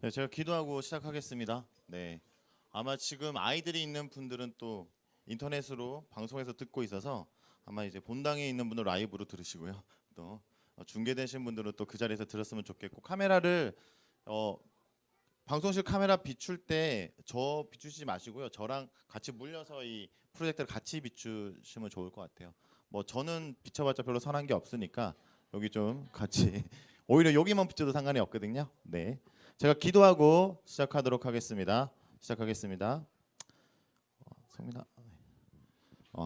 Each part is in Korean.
네, 제가 기도하고 시작하겠습니다. 네, 아마 지금 아이들이 있는 분들은 또 인터넷으로 방송에서 듣고 있어서 아마 이제 본당에 있는 분들 라이브로 들으시고요. 또 중계되신 분들은 또 그 자리에서 들었으면 좋겠고 카메라를 어, 방송실 카메라 비출 때 저 비추지 마시고요. 저랑 같이 물려서 이 프로젝터를 같이 비추시면 좋을 것 같아요. 뭐 저는 비춰봤자 별로 선한 게 없으니까 여기 좀 같이 오히려 여기만 비춰도 상관이 없거든요. 네, 제가 기도하고 시작하도록 하겠습니다. 시작하겠습니다. 성민아.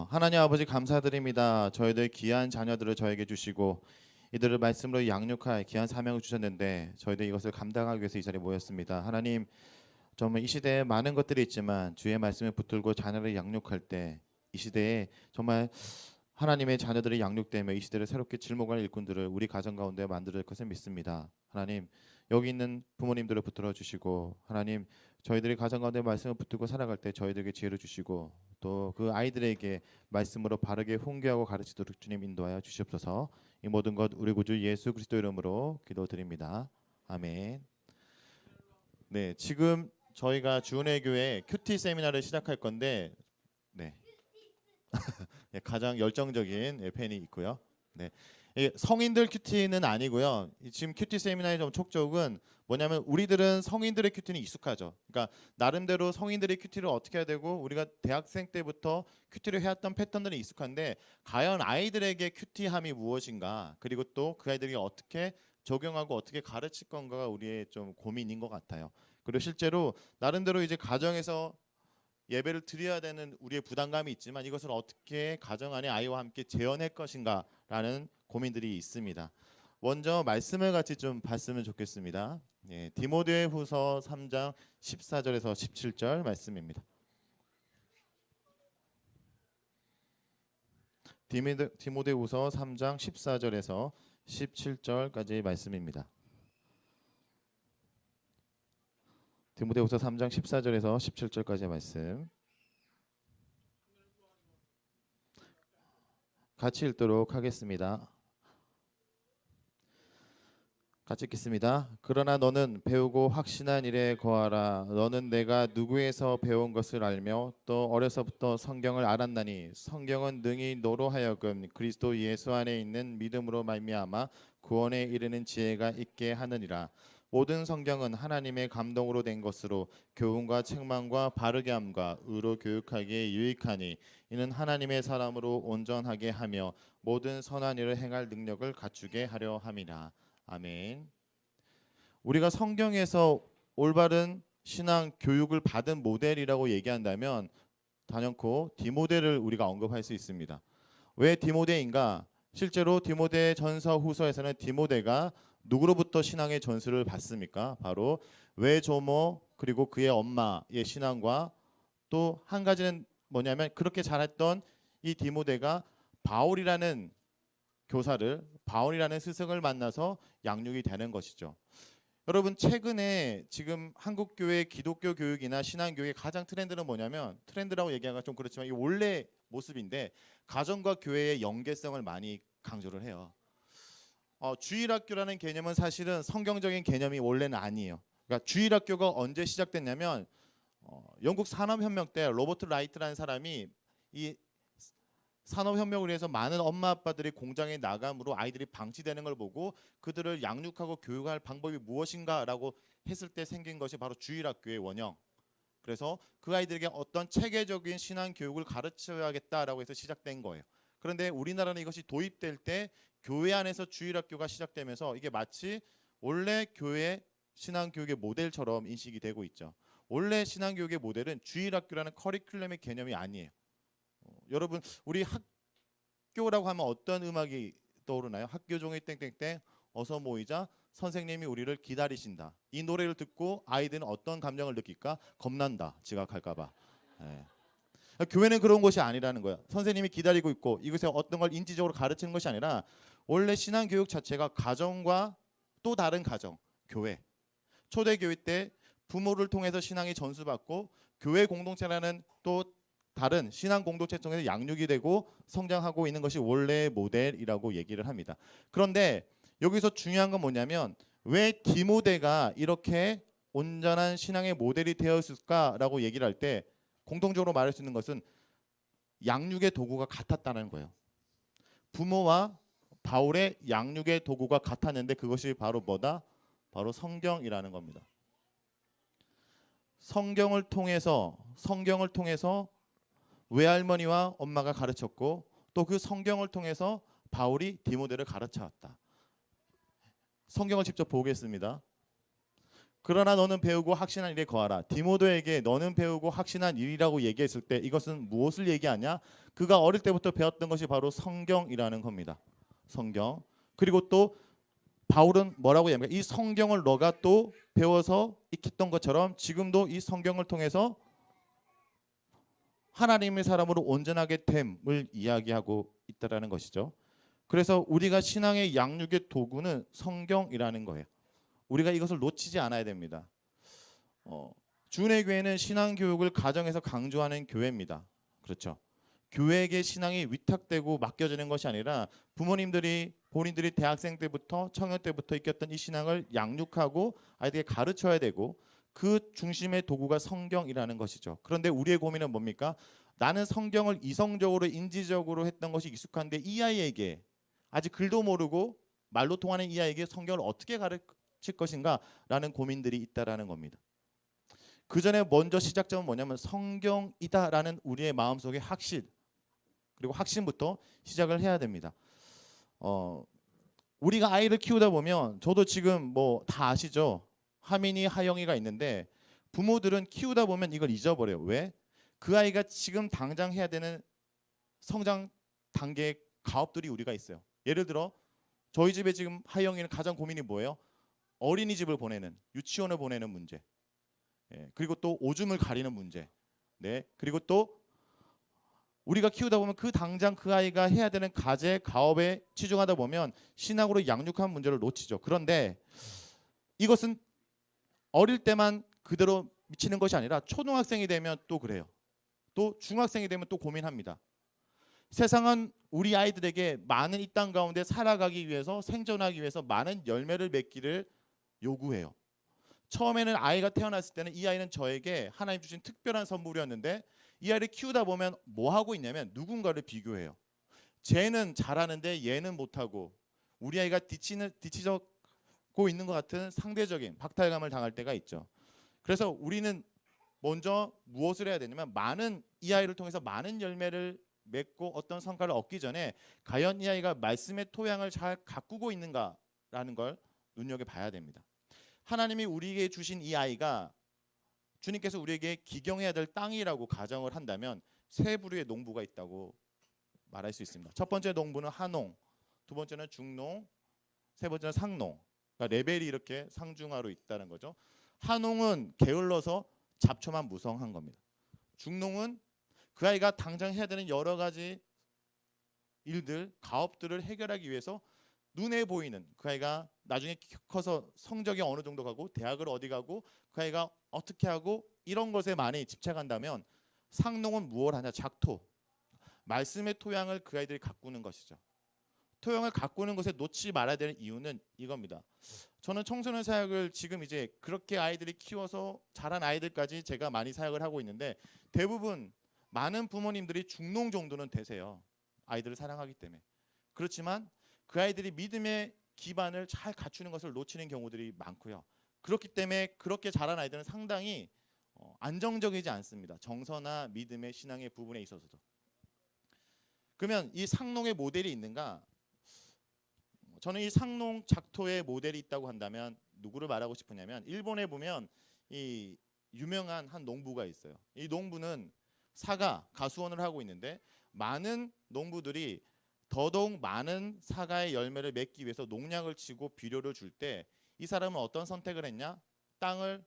하나님 아버지 감사드립니다. 저희들 귀한 자녀들을 저에게 주시고 이들을 말씀으로 양육할 귀한 사명을 주셨는데 저희들 이것을 감당하기 위해서 이 자리에 모였습니다. 하나님, 정말 이 시대에 많은 것들이 있지만 주의 말씀을 붙들고 자녀를 양육할 때 이 시대에 정말 하나님의 자녀들이 양육되며 이 시대를 새롭게 질문할 일꾼들을 우리 가정 가운데 만들 것을 믿습니다. 하나님, 여기 있는 부모님들을 붙들어 주시고 하나님, 저희들이 가정 가운데 말씀을 붙들고 살아갈 때 저희들에게 지혜를 주시고 또 그 아이들에게 말씀으로 바르게 훈계하고 가르치도록 주님 인도하여 주시옵소서. 이 모든 것 우리 구주 예수 그리스도 이름으로 기도드립니다. 아멘. 네, 지금 저희가 주은혜 교회 큐티 세미나를 시작할 건데 네, 네, 가장 열정적인 팬이 있고요. 네, 성인들 큐티는 아니고요. 지금 큐티 세미나의 좀 촉적은 뭐냐면 우리들은 성인들의 큐티는 익숙하죠. 그러니까 나름대로 성인들의 큐티를 어떻게 해야 되고 우리가 대학생 때부터 큐티를 해왔던 패턴들이 익숙한데 과연 아이들에게 큐티함이 무엇인가, 그리고 또 그 아이들이 어떻게 적용하고 어떻게 가르칠 건가가 우리의 좀 고민인 것 같아요. 그리고 실제로 나름대로 이제 가정에서 예배를 드려야 되는 우리의 부담감이 있지만 이것을 어떻게 가정 안에 아이와 함께 재현할 것인가라는 고민들이 있습니다. 먼저 말씀을 같이 좀 봤으면 좋겠습니다. 예, 디모데후서 3장 14절에서 17절 말씀입니다. 디모데후서 3장 14절에서 17절까지의 말씀입니다. 디모데후서 3장 14절에서 17절까지의 말씀 같이 읽도록 하겠습니다. 같이 읽겠습니다. 그러나 너는 배우고 확신한 일에 거하라. 너는 내가 누구에서 배운 것을 알며 또 어려서부터 성경을 알았나니 성경은 능히 너로 하여금 그리스도 예수 안에 있는 믿음으로 말미암아 구원에 이르는 지혜가 있게 하느니라. 모든 성경은 하나님의 감동으로 된 것으로 교훈과 책망과 바르게 함과 의로 교육하기에 유익하니 이는 하나님의 사람으로 온전하게 하며 모든 선한 일을 행할 능력을 갖추게 하려 함이라. 아멘. 우리가 성경에서 올바른 신앙 교육을 받은 모델이라고 얘기한다면 단연코 디모데를 우리가 언급할 수 있습니다. 왜 디모데인가? 실제로 디모데 전서 후서에서는 디모데가 누구로부터 신앙의 전수를 받습니까? 바로 외조모 그리고 그의 엄마의 신앙과 또 한 가지는 뭐냐면 그렇게 잘했던 이 디모데가 바울이라는 바울이라는 스승을 만나서 양육이 되는 것이죠. 여러분, 최근에 지금 한국 교회 기독교 교육이나 신앙 교육의 가장 트렌드는 뭐냐면, 트렌드라고 얘기하기가 좀 그렇지만 이 원래 모습인데 가정과 교회의 연계성을 많이 강조를 해요. 주일학교라는 개념은 사실은 성경적인 개념이 원래는 아니에요. 그러니까 주일학교가 언제 시작됐냐면 영국 산업혁명 때 로버트 라이트라는 사람이 이 산업혁명을 위해서 많은 엄마 아빠들이 공장에 나감으로 아이들이 방치되는 걸 보고 그들을 양육하고 교육할 방법이 무엇인가라고 했을 때 생긴 것이 바로 주일학교의 원형. 그래서 그 아이들에게 어떤 체계적인 신앙 교육을 가르쳐야겠다라고 해서 시작된 거예요. 그런데 우리나라는 이것이 도입될 때 교회 안에서 주일학교가 시작되면서 이게 마치 원래 교회 신앙 교육의 모델처럼 인식이 되고 있죠. 원래 신앙 교육의 모델은 주일학교라는 커리큘럼의 개념이 아니에요. 여러분, 우리 학교라고 하면 어떤 음악이 떠오르나요? 학교 종이 땡땡땡 어서 모이자 선생님이 우리를 기다리신다. 이 노래를 듣고 아이들은 어떤 감정을 느낄까? 겁난다. 지각할까봐. 예. 교회는 그런 곳이 아니라는 거야. 선생님이 기다리고 있고 이것에 어떤 걸 인지적으로 가르치는 것이 아니라 원래 신앙 교육 자체가 가정과 또 다른 가정, 교회. 초대교회 때 부모를 통해서 신앙이 전수받고 교회 공동체라는 또 다른 신앙 공동체 통해서 양육이 되고 성장하고 있는 것이 원래의 모델이라고 얘기를 합니다. 그런데 여기서 중요한 건 뭐냐면 왜 디모데가 이렇게 온전한 신앙의 모델이 되었을까라고 얘기를 할 때 공통적으로 말할 수 있는 것은 양육의 도구가 같았다는 거예요. 부모와 바울의 양육의 도구가 같았는데 그것이 바로 뭐다? 바로 성경이라는 겁니다. 성경을 통해서 외할머니와 엄마가 가르쳤고 또 그 성경을 통해서 바울이 디모데를 가르쳤다. 성경을 직접 보겠습니다. 그러나 너는 배우고 확신한 일에 거하라. 디모데에게 너는 배우고 확신한 일이라고 얘기했을 때 이것은 무엇을 얘기하냐? 그가 어릴 때부터 배웠던 것이 바로 성경이라는 겁니다. 성경. 그리고 또 바울은 뭐라고 얘기합니까? 이 성경을 너가 또 배워서 익혔던 것처럼 지금도 이 성경을 통해서 하나님의 사람으로 온전하게 됨을 이야기하고 있다라는 것이죠. 그래서 우리가 신앙의 양육의 도구는 성경이라는 거예요. 우리가 이것을 놓치지 않아야 됩니다. 주은혜 교회는 신앙 교육을 가정에서 강조하는 교회입니다. 그렇죠. 교회에게 신앙이 위탁되고 맡겨지는 것이 아니라 부모님들이 본인들이 대학생 때부터 청년 때부터 익혔던 이 신앙을 양육하고 아이들에게 가르쳐야 되고 그 중심의 도구가 성경이라는 것이죠. 그런데 우리의 고민은 뭡니까? 나는 성경을 이성적으로 인지적으로 했던 것이 익숙한데 이 아이에게 아직 글도 모르고 말로 통하는 이 아이에게 성경을 어떻게 가르칠 것인가 라는 고민들이 있다라는 겁니다. 그 전에 먼저 시작점은 뭐냐면 성경이다라는 우리의 마음속의 확신 그리고 확신부터 시작을 해야 됩니다. 우리가 아이를 키우다 보면 저도 지금 뭐 다 아시죠? 하민이, 하영이가 있는데 부모들은 키우다 보면 이걸 잊어버려요. 왜? 그 아이가 지금 당장 해야 되는 성장 단계의 가업들이 우리가 있어요. 예를 들어 저희 집에 지금 하영이는 가장 고민이 뭐예요? 어린이집을 보내는, 유치원을 보내는 문제. 그리고 또 오줌을 가리는 문제. 네. 그리고 또 우리가 키우다 보면 그 당장 그 아이가 해야 되는 가제, 가업에 치중하다 보면 신앙으로 양육한 문제를 놓치죠. 그런데 이것은 어릴 때만 그대로 미치는 것이 아니라 초등학생이 되면 또 그래요. 또 중학생이 되면 또 고민합니다. 세상은 우리 아이들에게 많은 이 땅 가운데 살아가기 위해서 생존하기 위해서 많은 열매를 맺기를 요구해요. 처음에는 아이가 태어났을 때는 이 아이는 저에게 하나님 주신 특별한 선물이었는데 이 아이를 키우다 보면 뭐 하고 있냐면 누군가를 비교해요. 쟤는 잘하는데 얘는 못하고 우리 아이가 뒤치고 있는 것 같은 상대적인 박탈감을 당할 때가 있죠. 그래서 우리는 먼저 무엇을 해야 되냐면 이 아이를 통해서 많은 열매를 맺고 어떤 성과를 얻기 전에 과연 이 아이가 말씀의 토양을 잘 가꾸고 있는가라는 걸 눈여겨봐야 됩니다. 하나님이 우리에게 주신 이 아이가 주님께서 우리에게 기경해야 될 땅이라고 가정을 한다면 세 부류의 농부가 있다고 말할 수 있습니다. 첫 번째 농부는 하농, 두 번째는 중농, 세 번째는 상농. 그러니까 레벨이 이렇게 상중하로 있다는 거죠. 하농은 게을러서 잡초만 무성한 겁니다. 중농은 그 아이가 당장 해야 되는 여러 가지 일들, 가업들을 해결하기 위해서 눈에 보이는 그 아이가 나중에 커서 성적이 어느 정도 가고 대학을 어디 가고 그 아이가 어떻게 하고 이런 것에 많이 집착한다면 상농은 무엇을 하냐? 작토. 말씀의 토양을 그 아이들이 가꾸는 것이죠. 토양을 가꾸는 것에 놓지 말아야 되는 이유는 이겁니다. 저는 청소년 사역을 지금 이제 그렇게 아이들이 키워서 자란 아이들까지 제가 많이 사역을 하고 있는데 대부분 많은 부모님들이 중농 정도는 되세요. 아이들을 사랑하기 때문에. 그렇지만 그 아이들이 믿음의 기반을 잘 갖추는 것을 놓치는 경우들이 많고요. 그렇기 때문에 그렇게 자란 아이들은 상당히 안정적이지 않습니다. 정서나 믿음의 신앙의 부분에 있어서도. 그러면 이 상농의 모델이 있는가? 저는 이 상농 작토의 모델이 있다고 한다면 누구를 말하고 싶으냐면 일본에 보면 이 유명한 한 농부가 있어요. 이 농부는 가수원을 하고 있는데 많은 농부들이 더더욱 많은 사과의 열매를 맺기 위해서 농약을 치고 비료를 줄 때 이 사람은 어떤 선택을 했냐? 땅을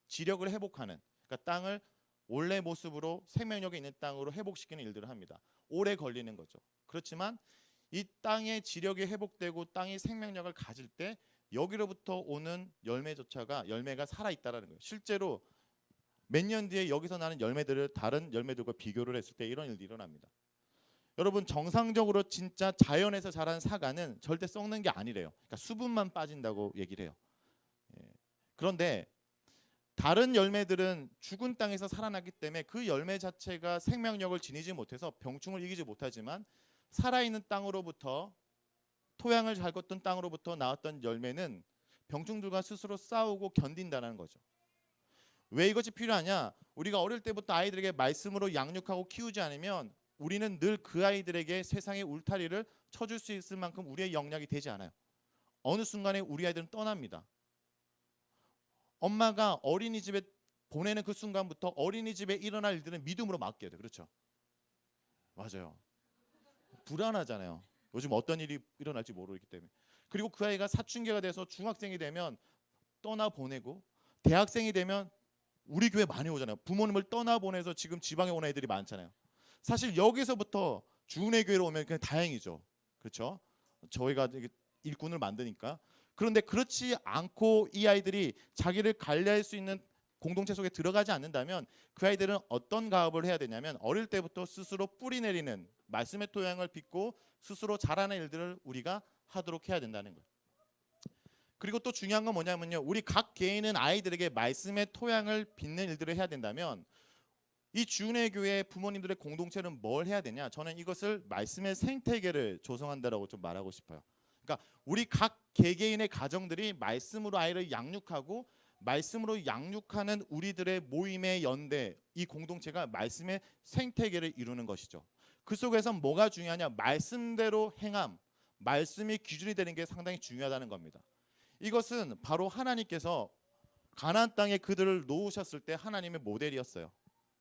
지력을 회복하는, 그러니까 땅을 원래 모습으로 생명력이 있는 땅으로 회복시키는 일들을 합니다. 오래 걸리는 거죠. 그렇지만 이 땅의 지력이 회복되고 땅이 생명력을 가질 때 여기로부터 오는 열매가 살아있다는 거예요. 실제로 몇 년 뒤에 여기서 나는 열매들을 다른 열매들과 비교를 했을 때 이런 일이 일어납니다. 여러분 정상적으로 진짜 자연에서 자란 사과는 절대 썩는 게 아니래요. 그러니까 수분만 빠진다고 얘기를 해요. 그런데 다른 열매들은 죽은 땅에서 살아났기 때문에 그 열매 자체가 생명력을 지니지 못해서 병충을 이기지 못하지만 살아있는 땅으로부터 토양을 잘 걷던 땅으로부터 나왔던 열매는 병충들과 스스로 싸우고 견딘다는 거죠. 왜 이것이 필요하냐? 우리가 어릴 때부터 아이들에게 말씀으로 양육하고 키우지 않으면 우리는 늘 그 아이들에게 세상의 울타리를 쳐줄 수 있을 만큼 우리의 역량이 되지 않아요. 어느 순간에 우리 아이들은 떠납니다. 엄마가 어린이집에 보내는 그 순간부터 어린이집에 일어날 일들은 믿음으로 맡겨야 돼요. 그렇죠? 맞아요. 불안하잖아요. 요즘 어떤 일이 일어날지 모르기 때문에. 그리고 그 아이가 사춘기가 돼서 중학생이 되면 떠나보내고 대학생이 되면 우리 교회 많이 오잖아요. 부모님을 떠나보내서 지금 지방에 오는 애들이 많잖아요. 사실 여기서부터 주은혜 교회로 오면 그냥 다행이죠. 그렇죠? 저희가 일꾼을 만드니까. 그런데 그렇지 않고 이 아이들이 자기를 관리할 수 있는 공동체 속에 들어가지 않는다면 그 아이들은 어떤 가업을 해야 되냐면 어릴 때부터 스스로 뿌리 내리는 말씀의 토양을 빚고 스스로 자라는 일들을 우리가 하도록 해야 된다는 거예요. 그리고 또 중요한 건 뭐냐면요. 우리 각 개인은 아이들에게 말씀의 토양을 빚는 일들을 해야 된다면 이 주은혜 교회 부모님들의 공동체는 뭘 해야 되냐? 저는 이것을 말씀의 생태계를 조성한다라고 좀 말하고 싶어요. 그러니까 우리 각 개개인의 가정들이 말씀으로 아이를 양육하고 말씀으로 양육하는 우리들의 모임의 연대, 이 공동체가 말씀의 생태계를 이루는 것이죠. 그 속에서 뭐가 중요하냐? 말씀대로 행함, 말씀이 기준이 되는 게 상당히 중요하다는 겁니다. 이것은 바로 하나님께서 가나안 땅에 그들을 놓으셨을 때 하나님의 모델이었어요.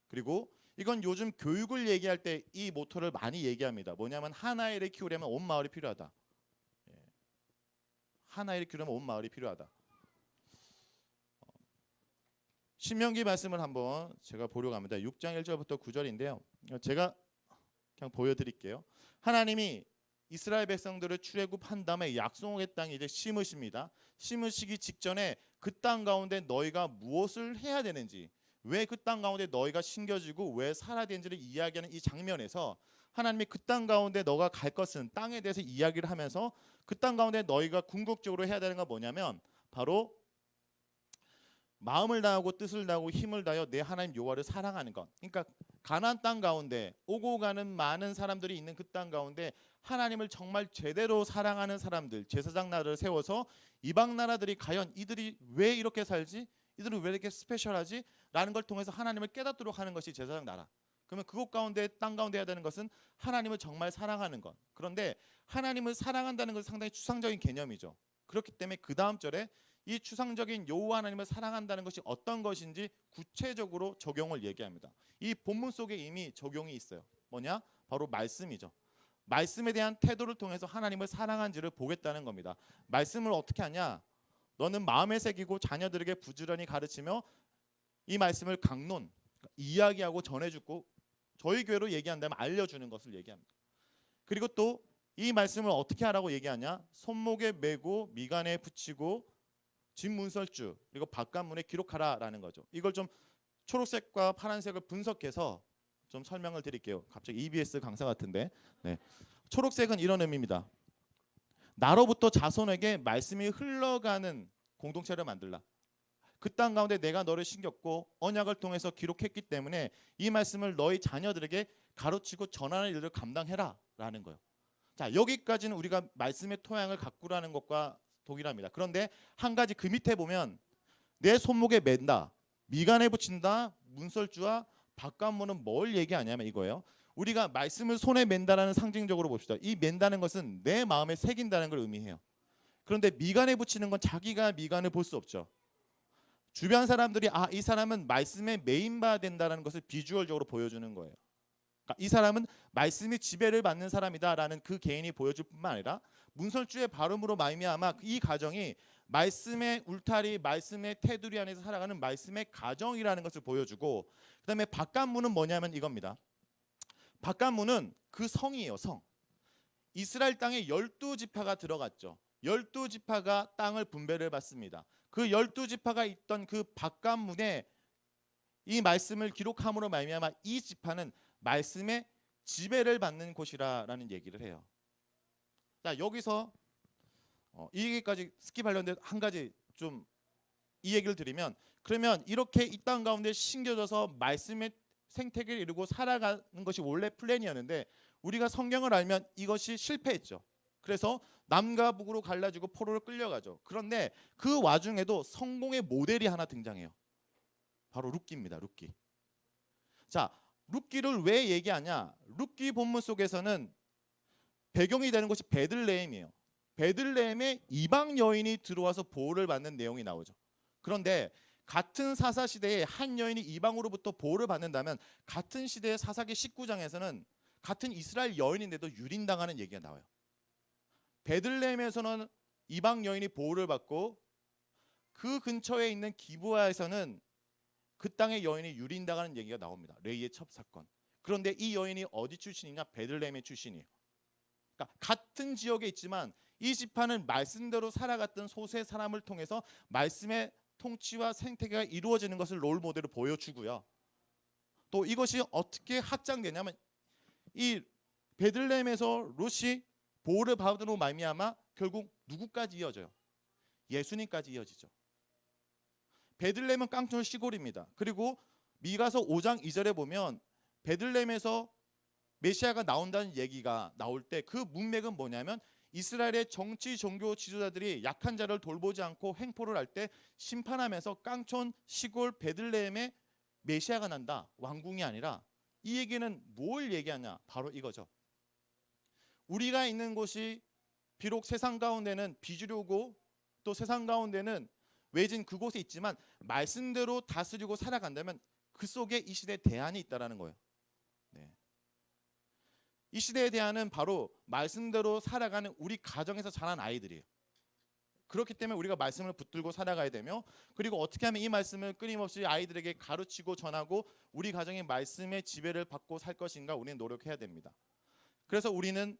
그리고 이건 요즘 교육을 얘기할 때 이 모토를 많이 얘기합니다. 뭐냐면 하나를 키우려면 온 마을이 필요하다. 하나를 키우려면 온 마을이 필요하다. 신명기 말씀을 한번 제가 보려고 합니다. 6장 1절부터 9절인데요. 제가 그냥 보여드릴게요. 하나님이 이스라엘 백성들을 출애굽한 다음에 약속의 땅에 이제 심으십니다. 심으시기 직전에 그 땅 가운데 너희가 무엇을 해야 되는지, 왜 그 땅 가운데 너희가 심겨지고 왜 살아야 되는지를 이야기하는 이 장면에서 하나님이 그 땅 가운데 너가 갈 것은 땅에 대해서 이야기를 하면서 그 땅 가운데 너희가 궁극적으로 해야 되는 건 뭐냐면 바로 마음을 다하고 뜻을 다하고 힘을 다하여 내 하나님 여호와를 사랑하는 것. 그러니까 가나안 땅 가운데 오고 가는 많은 사람들이 있는 그 땅 가운데 하나님을 정말 제대로 사랑하는 사람들, 제사장 나라를 세워서 이방 나라들이 과연 이들이 왜 이렇게 살지? 이들은 왜 이렇게 스페셜하지? 라는 걸 통해서 하나님을 깨닫도록 하는 것이 제사장 나라. 그러면 그곳 가운데 땅 가운데 해야 되는 것은 하나님을 정말 사랑하는 것. 그런데 하나님을 사랑한다는 것은 상당히 추상적인 개념이죠. 그렇기 때문에 그 다음 절에 이 추상적인 여호와 하나님을 사랑한다는 것이 어떤 것인지 구체적으로 적용을 얘기합니다. 이 본문 속에 이미 적용이 있어요. 뭐냐? 바로 말씀이죠. 말씀에 대한 태도를 통해서 하나님을 사랑한지를 보겠다는 겁니다. 말씀을 어떻게 하냐? 너는 마음에 새기고 자녀들에게 부지런히 가르치며 이 말씀을 강론, 이야기하고 전해주고 저희 교회로 얘기한다면 알려주는 것을 얘기합니다. 그리고 또 이 말씀을 어떻게 하라고 얘기하냐? 손목에 메고 미간에 붙이고 진문설주 그리고 바깥문에 기록하라라는 거죠. 이걸 좀 초록색과 파란색을 분석해서 좀 설명을 드릴게요. 갑자기 EBS 강사 같은데. 네. 초록색은 이런 의미입니다. 나로부터 자손에게 말씀이 흘러가는 공동체를 만들라. 그 땅 가운데 내가 너를 신겼고 언약을 통해서 기록했기 때문에 이 말씀을 너희 자녀들에게 가르치고 전하는 일을 감당해라 라는 거예요. 자, 여기까지는 우리가 말씀의 토양을 가꾸라는 것과 동일합니다. 그런데 한 가지 그 밑에 보면 내 손목에 맨다, 미간에 붙인다, 문설주와 바깥문은 뭘 얘기하냐면 이거예요. 우리가 말씀을 손에 맨다라는 상징적으로 봅시다. 이 맨다는 것은 내 마음에 새긴다는 걸 의미해요. 그런데 미간에 붙이는 건 자기가 미간을 볼 수 없죠. 주변 사람들이 이 사람은 말씀에 매인봐야 된다는 것을 비주얼적으로 보여주는 거예요. 그러니까 이 사람은 말씀이 지배를 받는 사람이다라는 그 개인이 보여줄 뿐만 아니라 문설주의 발음으로 말미암아 이 가정이 말씀의 울타리, 말씀의 테두리 안에서 살아가는 말씀의 가정이라는 것을 보여주고, 그다음에 바깥문은 뭐냐면 이겁니다. 바깥문은 그 성이에요. 성. 이스라엘 땅에 12지파가 들어갔죠. 12지파가 땅을 분배를 받습니다. 그 12지파가 있던 그 바깥문에 이 말씀을 기록함으로 말미암아 이 지파는 말씀의 지배를 받는 곳이라는 얘기를 해요. 자, 여기서 이 얘기까지 스킵하려는데 한 가지 좀 이 얘기를 드리면, 그러면 이렇게 이 땅 가운데 심겨져서 말씀의 생태계를 이루고 살아가는 것이 원래 플랜이었는데 우리가 성경을 알면 이것이 실패했죠. 그래서 남과 북으로 갈라지고 포로로 끌려가죠. 그런데 그 와중에도 성공의 모델이 하나 등장해요. 바로 룻기입니다. 룻기. 자, 룻기를 왜 얘기하냐? 룻기 본문 속에서는 배경이 되는 것이 베들레헴이에요. 베들레헴에 이방 여인이 들어와서 보호를 받는 내용이 나오죠. 그런데 같은 사사 시대에 한 여인이 이방으로부터 보호를 받는다면 같은 시대의 사사기 19장에서는 같은 이스라엘 여인인데도 유린당하는 얘기가 나와요. 베들레헴에서는 이방 여인이 보호를 받고 그 근처에 있는 기브아에서는 그 땅의 여인이 유린당하는 얘기가 나옵니다. 레이의 첩사건. 그런데 이 여인이 어디 출신이냐? 베들레헴의 출신이에요. 그러니까 같은 지역에 있지만 이 지파는 말씀대로 살아갔던 소수의 사람을 통해서 말씀의 통치와 생태계가 이루어지는 것을 롤 모델로 보여주고요. 또 이것이 어떻게 확장되냐면 이 베들레헴에서 룻이 보호를 받으로 말미암아 결국 누구까지 이어져요? 예수님까지 이어지죠. 베들레헴은 깡촌 시골입니다. 그리고 미가서 5장 2절에 보면 베들레헴에서 메시아가 나온다는 얘기가 나올 때 그 문맥은 뭐냐면 이스라엘의 정치 종교 지도자들이 약한 자를 돌보지 않고 횡포를 할 때 심판하면서 깡촌 시골 베들레헴에 메시아가 난다. 왕궁이 아니라. 이 얘기는 뭘 얘기하냐? 바로 이거죠. 우리가 있는 곳이 비록 세상 가운데는 비주류고 또 세상 가운데는 외진 그곳에 있지만 말씀대로 다스리고 살아간다면 그 속에 이 시대에 대안이 있다라는 거예요. 네. 이 시대에 대안은 바로 말씀대로 살아가는 우리 가정에서 자란 아이들이에요. 그렇기 때문에 우리가 말씀을 붙들고 살아가야 되며, 그리고 어떻게 하면 이 말씀을 끊임없이 아이들에게 가르치고 전하고 우리 가정의 말씀의 지배를 받고 살 것인가 우리는 노력해야 됩니다. 그래서 우리는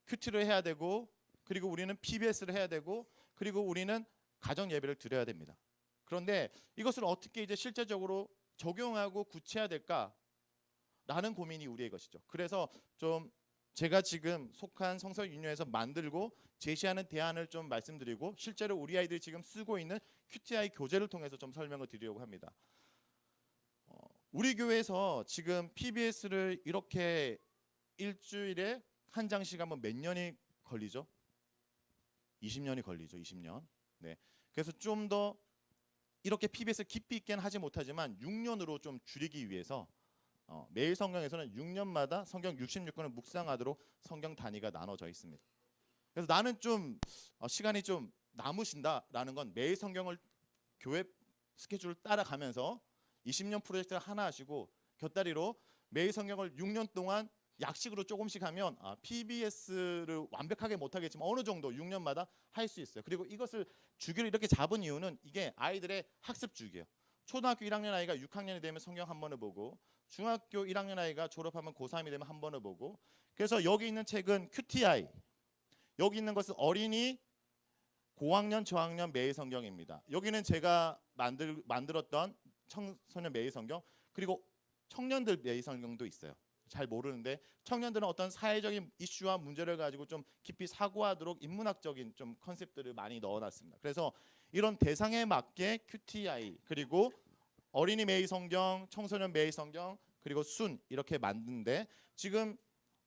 큐티를 해야 되고, 그리고 우리는 PBS를 해야 되고, 그리고 우리는 가정 예배를 드려야 됩니다. 그런데 이것을 어떻게 이제 실제적으로 적용하고 구체해야 될까라는 고민이 우리의 것이죠. 그래서 좀 제가 지금 속한 성서 윤회에서 만들고 제시하는 대안을 좀 말씀드리고, 실제로 우리 아이들이 지금 쓰고 있는 QTI 교재를 통해서 좀 설명을 드리려고 합니다. 우리 교회에서 지금 PBS를 이렇게 일주일에 한 장씩 하면 몇 년이 걸리죠? 20년이 걸리죠. 20년. 네. 그래서 좀 더 이렇게 PBS 깊이 있게는 하지 못하지만 6년으로 좀 줄이기 위해서 매일 성경에서는 6년마다 성경 66권을 묵상하도록 성경 단위가 나눠져 있습니다. 그래서 나는 좀 시간이 좀 남으신다라는 건 매일 성경을 교회 스케줄을 따라가면서 20년 프로젝트를 하나 하시고 곁다리로 매일 성경을 6년 동안 약식으로 조금씩 하면 PBS를 완벽하게 못하겠지만 어느 정도 6년마다 할 수 있어요. 그리고 이것을 주기를 이렇게 잡은 이유는 이게 아이들의 학습 주기예요. 초등학교 1학년 아이가 6학년이 되면 성경 한 번을 보고, 중학교 1학년 아이가 졸업하면 고3이 되면 한 번을 보고, 그래서 여기 있는 책은 QTI, 여기 있는 것은 어린이, 고학년, 저학년 매일 성경입니다. 여기는 제가 만들었던 청소년 매일 성경, 그리고 청년들 매일 성경도 있어요. 잘 모르는데 청년들은 어떤 사회적인 이슈와 문제를 가지고 좀 깊이 사고하도록 인문학적인 좀 컨셉들을 많이 넣어놨습니다. 그래서 이런 대상에 맞게 QTI, 그리고 어린이 매일 성경, 청소년 매일 성경, 그리고 순 이렇게 만드는데, 지금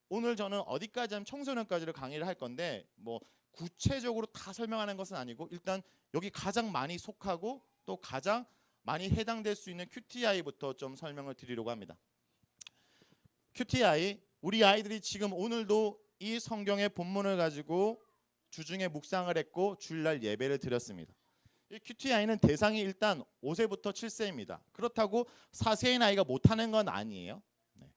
오늘 저는 어디까지 하면 청소년까지를 강의를 할 건데 뭐 구체적으로 다 설명하는 것은 아니고 일단 여기 가장 많이 속하고 또 가장 많이 해당될 수 있는 QTI부터 좀 설명을 드리려고 합니다. QTI, 우리 아이들이 지금 오늘도 이 성경의 본문을 가지고 주중에 묵상을 했고 주일날 예배를 드렸습니다. 이 QTI는 대상이 일단 5세부터 7세입니다. 그렇다고 4세의 나이가 못하는 건 아니에요. 네.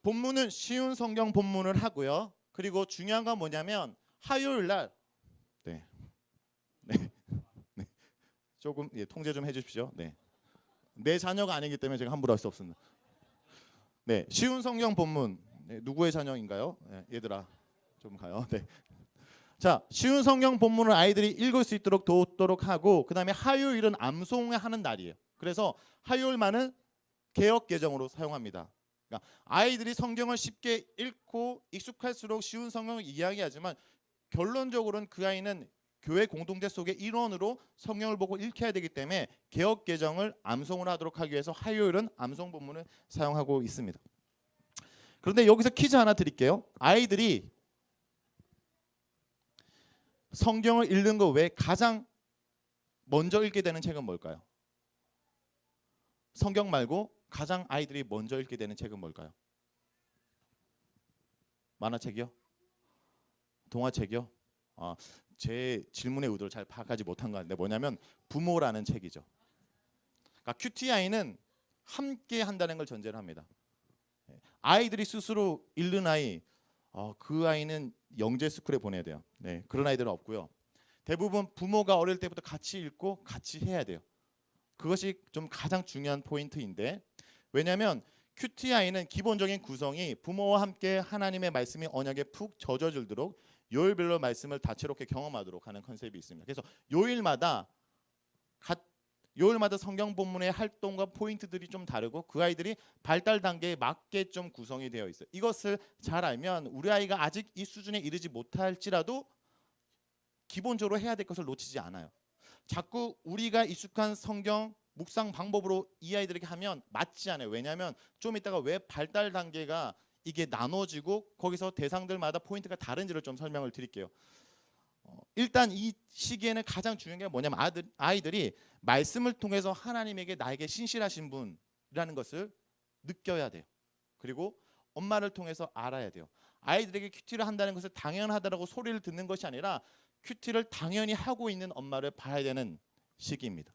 본문은 쉬운 성경 본문을 하고요. 그리고 중요한 건 뭐냐면 화요일날 조금 통제 좀 해주십시오. 내 자녀가 아니기 때문에 제가 함부로 할 수 없습니다. 네, 쉬운 성경 본문. 누구의 자녀인가요? 얘들아 좀 가요. 자, 쉬운 성경 본문을 아이들이 읽을 수 있도록 돕도록 하고, 그 다음에 화요일은 암송하는 날이에요. 그래서 화요일만은 개역 개정으로 사용합니다. 그러니까 아이들이 성경을 쉽게 읽고 익숙할수록 쉬운 성경을 이야기하지만 결론적으로는 그 아이는 교회 공동체 속의 일원으로 성경을 보고 읽혀야 되기 때문에 개역 개정을 암송을 하도록 하기 위해서 화요일은 암송 본문을 사용하고 있습니다. 그런데 여기서 퀴즈 하나 드릴게요. 아이들이 성경을 읽는 거 외에 가장 먼저 읽게 되는 책은 뭘까요? 성경 말고 가장 아이들이 먼저 읽게 되는 책은 뭘까요? 만화책이요? 동화책이요? 제 질문의 의도를 잘 파악하지 못한 것 같은데 뭐냐면 부모라는 책이죠. 그러니까 QTI는 함께 한다는 걸 전제로 합니다. 아이들이 스스로 읽는 아이, 그 아이는 영재 스쿨에 보내야 돼요. 네, 그런 아이들은 없고요. 대부분 부모가 어릴 때부터 같이 읽고 같이 해야 돼요. 그것이 좀 가장 중요한 포인트인데, 왜냐하면 QTI는 기본적인 구성이 부모와 함께 하나님의 말씀이 언약에 푹 젖어들도록 요일별로 말씀을 다채롭게 경험하도록 하는 컨셉이 있습니다. 그래서 요일마다 성경 본문의 활동과 포인트들이 좀 다르고 그 아이들이 발달 단계에 맞게 좀 구성이 되어 있어요. 이것을 잘 알면 우리 아이가 아직 이 수준에 이르지 못할지라도 기본적으로 해야 될 것을 놓치지 않아요. 자꾸 우리가 익숙한 성경 묵상 방법으로 이 아이들에게 하면 맞지 않아요. 왜냐하면 좀 이따가 왜 발달 단계가 이게 나눠지고 거기서 대상들마다 포인트가 다른지를 좀 설명을 드릴게요. 일단 이 시기에는 가장 중요한 게 뭐냐면 아이들이 말씀을 통해서 하나님에게 나에게 신실하신 분이라는 것을 느껴야 돼요. 그리고 엄마를 통해서 알아야 돼요. 아이들에게 큐티를 한다는 것을 당연하다라고 소리를 듣는 것이 아니라 큐티를 당연히 하고 있는 엄마를 봐야 되는 시기입니다.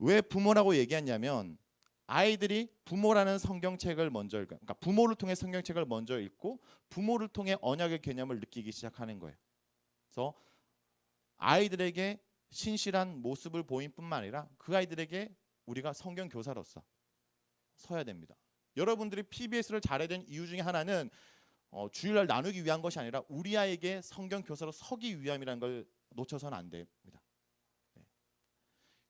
왜 부모라고 얘기했냐면 아이들이 부모라는 성경책을 먼저 읽어요. 그러니까 부모를 통해 성경책을 먼저 읽고 부모를 통해 언약의 개념을 느끼기 시작하는 거예요. 그래서 아이들에게 신실한 모습을 보일 뿐만 아니라 그 아이들에게 우리가 성경 교사로서 서야 됩니다. 여러분들이 PBS를 잘해야 되는 이유 중에 하나는 주일날 나누기 위한 것이 아니라 우리 아이에게 성경 교사로 서기 위함이라는 걸 놓쳐서는 안 됩니다.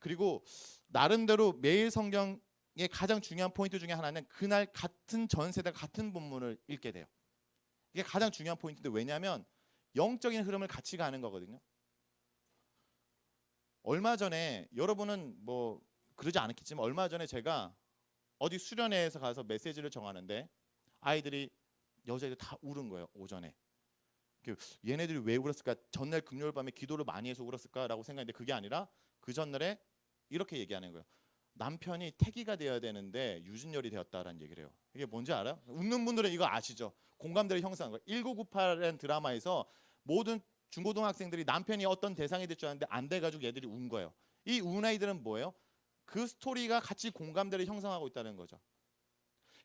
그리고 나름대로 매일 성경의 가장 중요한 포인트 중에 하나는 그날 같은 전세대 같은 본문을 읽게 돼요. 이게 가장 중요한 포인트인데 왜냐하면 영적인 흐름을 같이 가는 거거든요. 얼마 전에 여러분은 뭐 그러지 않았겠지만 얼마 전에 제가 어디 수련회에서 가서 메시지를 정하는데 아이들이 여자애들 다 울은 거예요. 오전에. 얘네들이 왜 울었을까? 전날 금요일 밤에 기도를 많이 해서 울었을까라고 생각했는데 그게 아니라 그 전날에 이렇게 얘기하는 거예요. 남편이 태기가 되어야 되는데 유진열이 되었다라는 얘기를 해요. 이게 뭔지 알아요? 웃는 분들은 이거 아시죠? 공감대를 형성한 거예요. 1998라는 드라마에서 모든 중고등학생들이 남편이 어떤 대상이 될 줄 알았는데 안 돼가지고 얘들이 운 거예요. 이 운 아이들은 뭐예요? 그 스토리가 같이 공감대를 형성하고 있다는 거죠.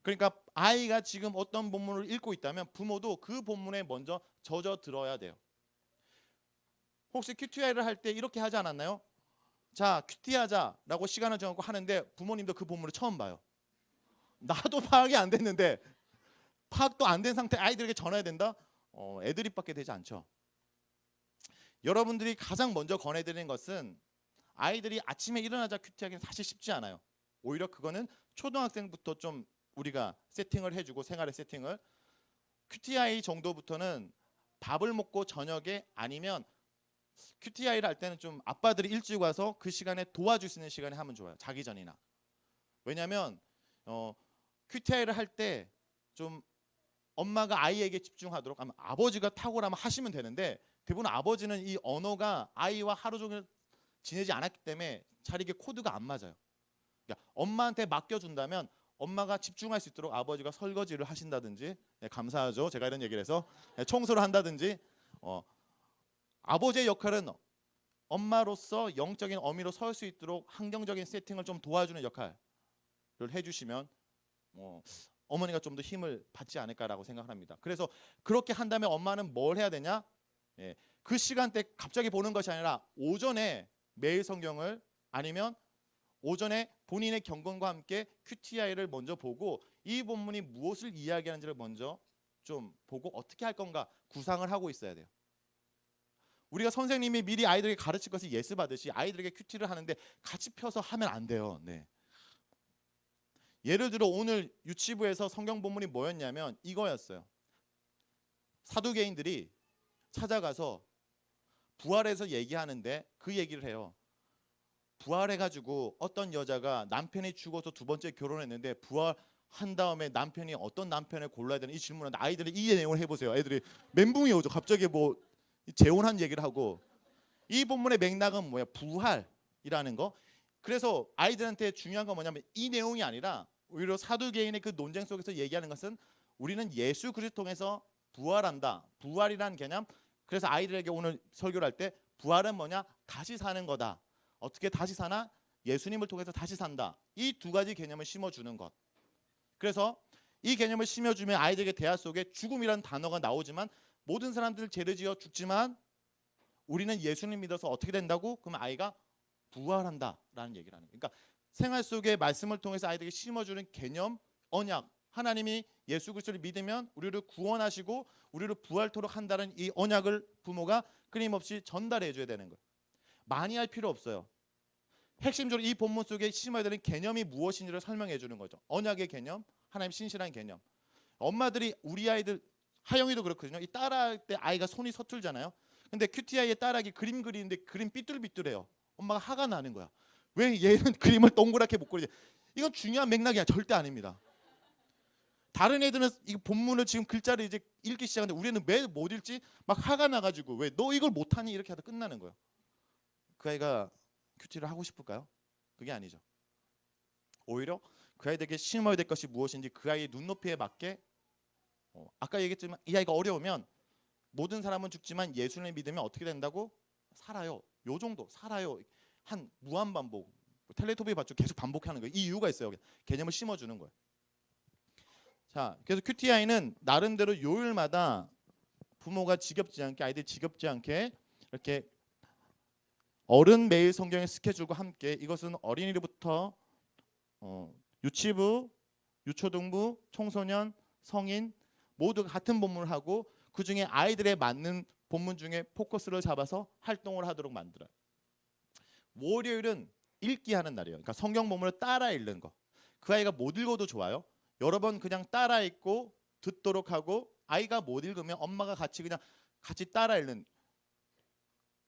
그러니까 아이가 지금 어떤 본문을 읽고 있다면 부모도 그 본문에 먼저 젖어 들어야 돼요. 혹시 QTI를 할 때 이렇게 하지 않았나요? 자, QT 하자라고 시간을 정하고 하는데 부모님도 그 본문을 처음 봐요. 나도 파악이 안 됐는데 파악도 안 된 상태 아이들에게 전해야 된다? 애드립밖에 되지 않죠. 여러분들이 가장 먼저 권해드리는 것은 아이들이 아침에 일어나자 QT하기는 사실 쉽지 않아요. 오히려 그거는 초등학생부터 좀 우리가 세팅을 해주고 생활의 세팅을 QTI 정도부터는 밥을 먹고 저녁에 아니면 QTI를 할 때는 좀 아빠들이 일찍 와서 그 시간에 도와줄 수 있는 시간에 하면 좋아요. 자기 전이나. 왜냐하면 QTI를 할 때 좀 엄마가 아이에게 집중하도록 하면 아버지가 탁월하면 하시면 되는데 대부분 아버지는 이 언어가 아이와 하루 종일 지내지 않았기 때문에 잘 이게 코드가 안 맞아요. 그러니까 엄마한테 맡겨준다면 엄마가 집중할 수 있도록 아버지가 설거지를 하신다든지 감사하죠. 제가 이런 얘기를 해서 청소를 한다든지 아버지의 역할은 엄마로서 영적인 어미로 설 수 있도록 환경적인 세팅을 좀 도와주는 역할을 해주시면 어머니가 좀 더 힘을 받지 않을까라고 생각합니다. 그래서 그렇게 한다면 엄마는 뭘 해야 되냐? 그 시간대 갑자기 보는 것이 아니라 오전에 매일 성경을 아니면 오전에 본인의 경건과 함께 QTI를 먼저 보고 이 본문이 무엇을 이야기하는지를 먼저 좀 보고 어떻게 할 건가 구상을 하고 있어야 돼요. 우리가 선생님이 미리 아이들에게 가르칠 것을 예습하듯이 아이들에게 큐티를 하는데 같이 펴서 하면 안 돼요. 네. 예를 들어 오늘 유치부에서 성경 본문이 뭐였냐면 이거였어요. 사두개인들이 찾아가서 부활해서 얘기하는데 그 얘기를 해요. 부활해가지고 어떤 여자가 남편이 죽어서 두 번째 결혼했는데 부활한 다음에 남편이 어떤 남편을 골라야 되는 이 질문을 아이들이 이 내용을 해보세요. 애들이 멘붕이 오죠. 갑자기 뭐 재혼한 얘기를 하고. 이 본문의 맥락은 뭐야? 부활이라는 거. 그래서 아이들한테 중요한 건 뭐냐면 이 내용이 아니라 오히려 사두개인의 그 논쟁 속에서 얘기하는 것은 우리는 예수 그리스도 통해서 부활한다. 부활이라는 개념. 그래서 아이들에게 오늘 설교를 할 때 부활은 뭐냐? 다시 사는 거다. 어떻게 다시 사나? 예수님을 통해서 다시 산다. 이 두 가지 개념을 심어주는 것. 그래서 이 개념을 심어주면 아이들에게 대화 속에 죽음이라는 단어가 나오지만 모든 사람들 죄를 지어 죽지만 우리는 예수님 믿어서 어떻게 된다고? 그러면 아이가 부활한다라는 얘기를 하는 거예요. 그러니까 생활 속의 말씀을 통해서 아이들에게 심어주는 개념, 언약. 하나님이 예수 그리스도를 믿으면 우리를 구원하시고 우리를 부활토록 한다는 이 언약을 부모가 끊임없이 전달해 줘야 되는 거예요. 많이 할 필요 없어요. 핵심적으로 이 본문 속에 심어야 되는 개념이 무엇인지를 설명해 주는 거죠. 언약의 개념, 하나님 신실한 개념. 엄마들이 우리 아이들, 하영이도 그렇거든요. 이 따라할 때 아이가 손이 서툴잖아요. 근데 큐티아이의 딸아기 그림 그리는데 그림 삐뚤삐뚤해요. 엄마가 화가 나는 거야. 왜 얘는 그림을 동그랗게 못 그리지? 이건 중요한 맥락이 절대 아닙니다. 다른 애들은 이 본문을 지금 글자를 이제 읽기 시작하는데 우리는 왜 못 읽지? 막 화가 나가지고 왜 너 이걸 못하니? 이렇게 하다 끝나는 거예요. 그 아이가 큐티를 하고 싶을까요? 그게 아니죠. 오히려 그 아이들에게 심어야 될 것이 무엇인지 그 아이의 눈높이에 맞게 아까 얘기했지만 이 아이가 어려우면 모든 사람은 죽지만 예수님을 믿으면 어떻게 된다고? 살아요. 요 정도 살아요. 한 무한반복. 텔레토비 봤죠? 계속 반복하는 거예요. 이 이유가 있어요. 개념을 심어주는 거예요. 자, 그래서 큐티아이는 나름대로 요일마다 부모가 지겹지 않게 아이들이 지겹지 않게 이렇게 어른 매일 성경의 스케줄과 함께 이것은 어린이부터 유치부, 유초등부, 청소년, 성인 모두 같은 본문을 하고 그 중에 아이들에 맞는 본문 중에 포커스를 잡아서 활동을 하도록 만들어요. 월요일은 읽기 하는 날이에요. 그러니까 성경 본문을 따라 읽는 거. 그 아이가 못 읽어도 좋아요. 여러 번 그냥 따라 읽고 듣도록 하고 아이가 못 읽으면 엄마가 같이 그냥 같이 따라 읽는.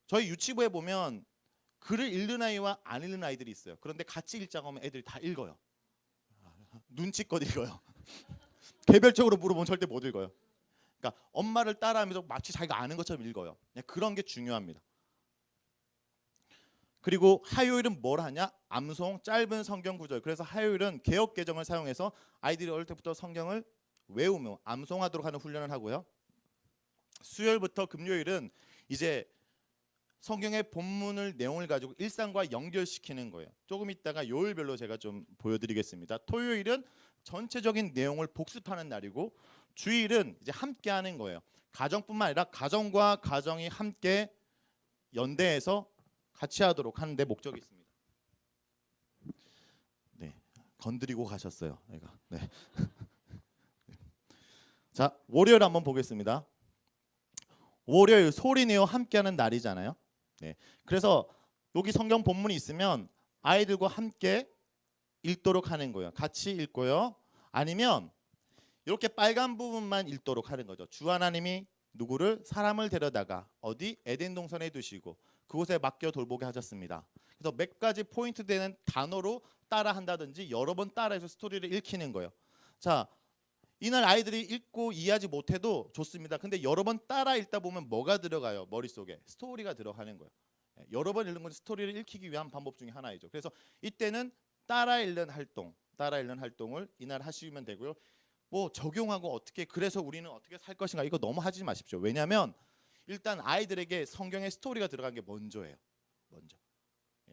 저희 유치부에 보면 글을 읽는 아이와 안 읽는 아이들이 있어요. 그런데 같이 읽자고 하면 애들이 다 읽어요. 눈치껏 읽어요. 개별적으로 물어보면 절대 못 읽어요. 그러니까 엄마를 따라하면서 마치 자기가 아는 것처럼 읽어요. 그런 게 중요합니다. 그리고 화요일은 뭘 하냐? 암송, 짧은 성경 구절. 그래서 화요일은 개역 개정을 사용해서 아이들이 어릴 때부터 성경을 외우며 암송하도록 하는 훈련을 하고요. 수요일부터 금요일은 이제 성경의 본문을 내용을 가지고 일상과 연결시키는 거예요. 조금 있다가 요일별로 제가 좀 보여드리겠습니다. 토요일은 전체적인 내용을 복습하는 날이고 주일은 이제 함께하는 거예요. 가정뿐만 아니라 가정과 가정이 함께 연대해서 같이 하도록 하는데 목적이 있습니다. 네, 건드리고 가셨어요. 내가. 네. 자, 월요일 한번 보겠습니다. 월요일 소리내어 함께하는 날이잖아요. 네, 그래서 여기 성경 본문이 있으면 아이들과 함께 읽도록 하는 거예요. 같이 읽고요. 아니면 이렇게 빨간 부분만 읽도록 하는 거죠. 주 하나님이 누구를 사람을 데려다가 어디 에덴 동산에 두시고 그곳에 맡겨 돌보게 하셨습니다. 그래서 몇 가지 포인트 되는 단어로 따라한다든지 여러 번 따라해서 스토리를 읽히는 거예요. 자, 이날 아이들이 읽고 이해하지 못해도 좋습니다. 근데 여러 번 따라 읽다 보면 뭐가 들어가요? 머릿속에 스토리가 들어가는 거예요. 여러 번 읽는 건 스토리를 읽히기 위한 방법 중에 하나이죠. 그래서 이때는 따라 읽는 활동을 이날 하시면 되고요. 뭐 적용하고 어떻게 그래서 우리는 어떻게 살 것인가 이거 너무 하지 마십시오. 왜냐하면 일단 아이들에게 성경의 스토리가 들어간 게 먼저예요. 먼저.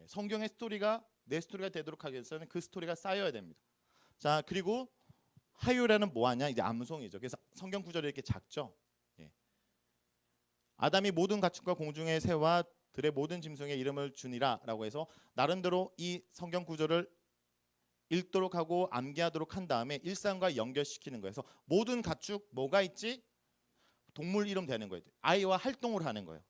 성경의 스토리가 내 스토리가 되도록 하기 위해서는 그 스토리가 쌓여야 됩니다. 자, 그리고 화요일에는 뭐 하냐? 이제 암송이죠. 그래서 성경 구절이 이렇게 작죠. 아담이 모든 가축과 공중의 새와 들의 모든 짐승의 이름을 주니라라고 해서 나름대로 이 성경 구절을 읽도록 하고 암기하도록 한 다음에 일상과 연결시키는 거예요. 그래서 모든 가축 뭐가 있지? 동물 이름 되는 거예요. 아이와 활동을 하는 거예요.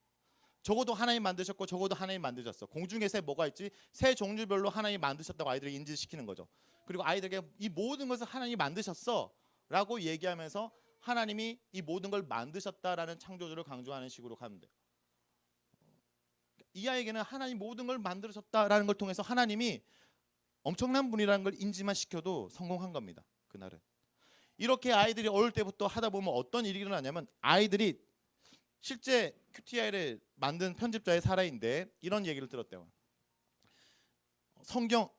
적어도 하나님 만드셨고 적어도 하나님 만드셨어. 공중의 새 뭐가 있지? 새 종류별로 하나님 만드셨다고 아이들에게 인지시키는 거죠. 그리고 아이들에게 이 모든 것을 하나님 만드셨어 라고 얘기하면서 하나님이 이 모든 걸 만드셨다라는 창조주를 강조하는 식으로 가면 돼요. 이 아이에게는 하나님 모든 걸 만드셨다라는 걸 통해서 하나님이 엄청난 분이라는 걸 인지만 시켜도 성공한 겁니다. 그날은. 이렇게 아이들이 어릴 때부터 하다 보면 어떤 일이 일어나냐면 아이들이 실제 QTI를 만든 편집자의 사례인데 이런 얘기를 들었대요. 성경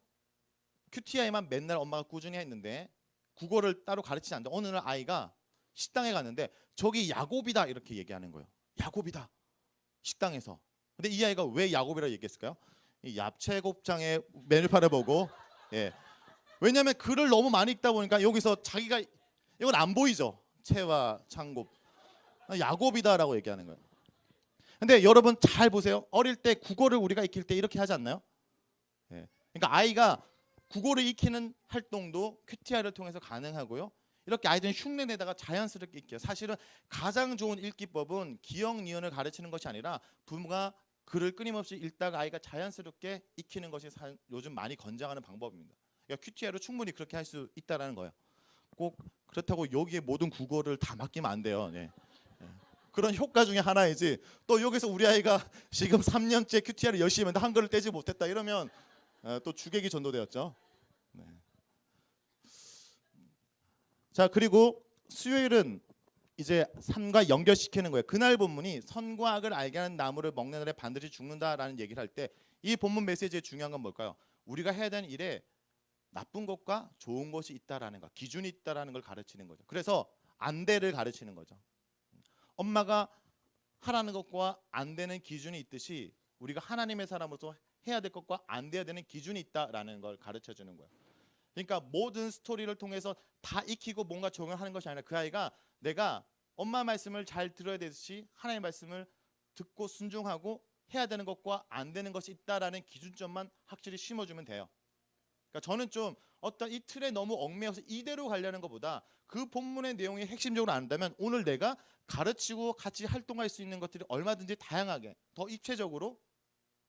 QTI만 맨날 엄마가 꾸준히 했는데 국어를 따로 가르치지 않는데 어느 날 아이가 식당에 갔는데 저기 야곱이다 이렇게 얘기하는 거예요. 야곱이다. 식당에서. 근데 이 아이가 왜 야곱이라고 얘기했을까요? 이 야채곱창의 메뉴판을 보고 왜냐하면 글을 너무 많이 읽다 보니까 여기서 자기가 이건 안 보이죠. 채와 창곱 야곱이다라고 얘기하는 거예요. 근데 여러분 잘 보세요. 어릴 때 국어를 우리가 익힐 때 이렇게 하지 않나요? 그러니까 아이가 국어를 익히는 활동도 QTI를 통해서 가능하고요. 이렇게 아이들은 흉내내다가 자연스럽게 익혀요. 사실은 가장 좋은 읽기법은 기억 니은을 가르치는 것이 아니라 부모가 글을 끊임없이 읽다가 아이가 자연스럽게 익히는 것이 요즘 많이 권장하는 방법입니다. 그러니까 QTI로 충분히 그렇게 할 수 있다라는 거예요. 꼭 그렇다고 여기에 모든 국어를 다 맡기면 안 돼요. 그런 효과 중에 하나이지. 또 여기서 우리 아이가 지금 3년째 QTI를 열심히 했는데 한글을 떼지 못했다 이러면 또 주객이 전도되었죠. 자, 그리고 수요일은 이제 삶과 연결시키는 거예요. 그날 본문이 선과 악을 알게 하는 나무를 먹는 날에 반드시 죽는다라는 얘기를 할 때 이 본문 메시지의 중요한 건 뭘까요? 우리가 해야 되는 일에 나쁜 것과 좋은 것이 있다라는 거, 기준이 있다라는 걸 가르치는 거죠. 그래서 안 돼를 가르치는 거죠. 엄마가 하라는 것과 안 되는 기준이 있듯이 우리가 하나님의 사람으로서 해야 될 것과 안 돼야 되는 기준이 있다라는 걸 가르쳐 주는 거예요. 그러니까 모든 스토리를 통해서 다 익히고 뭔가 적용하는 것이 아니라 그 아이가 내가 엄마 말씀을 잘 들어야 되듯이 하나님의 말씀을 듣고 순종하고 해야 되는 것과 안 되는 것이 있다라는 기준점만 확실히 심어주면 돼요. 그러니까 저는 좀 어떤 이 틀에 너무 얽매여서 이대로 가려는 것보다 그 본문의 내용이 핵심적으로 안다면 오늘 내가 가르치고 같이 활동할 수 있는 것들이 얼마든지 다양하게 더 입체적으로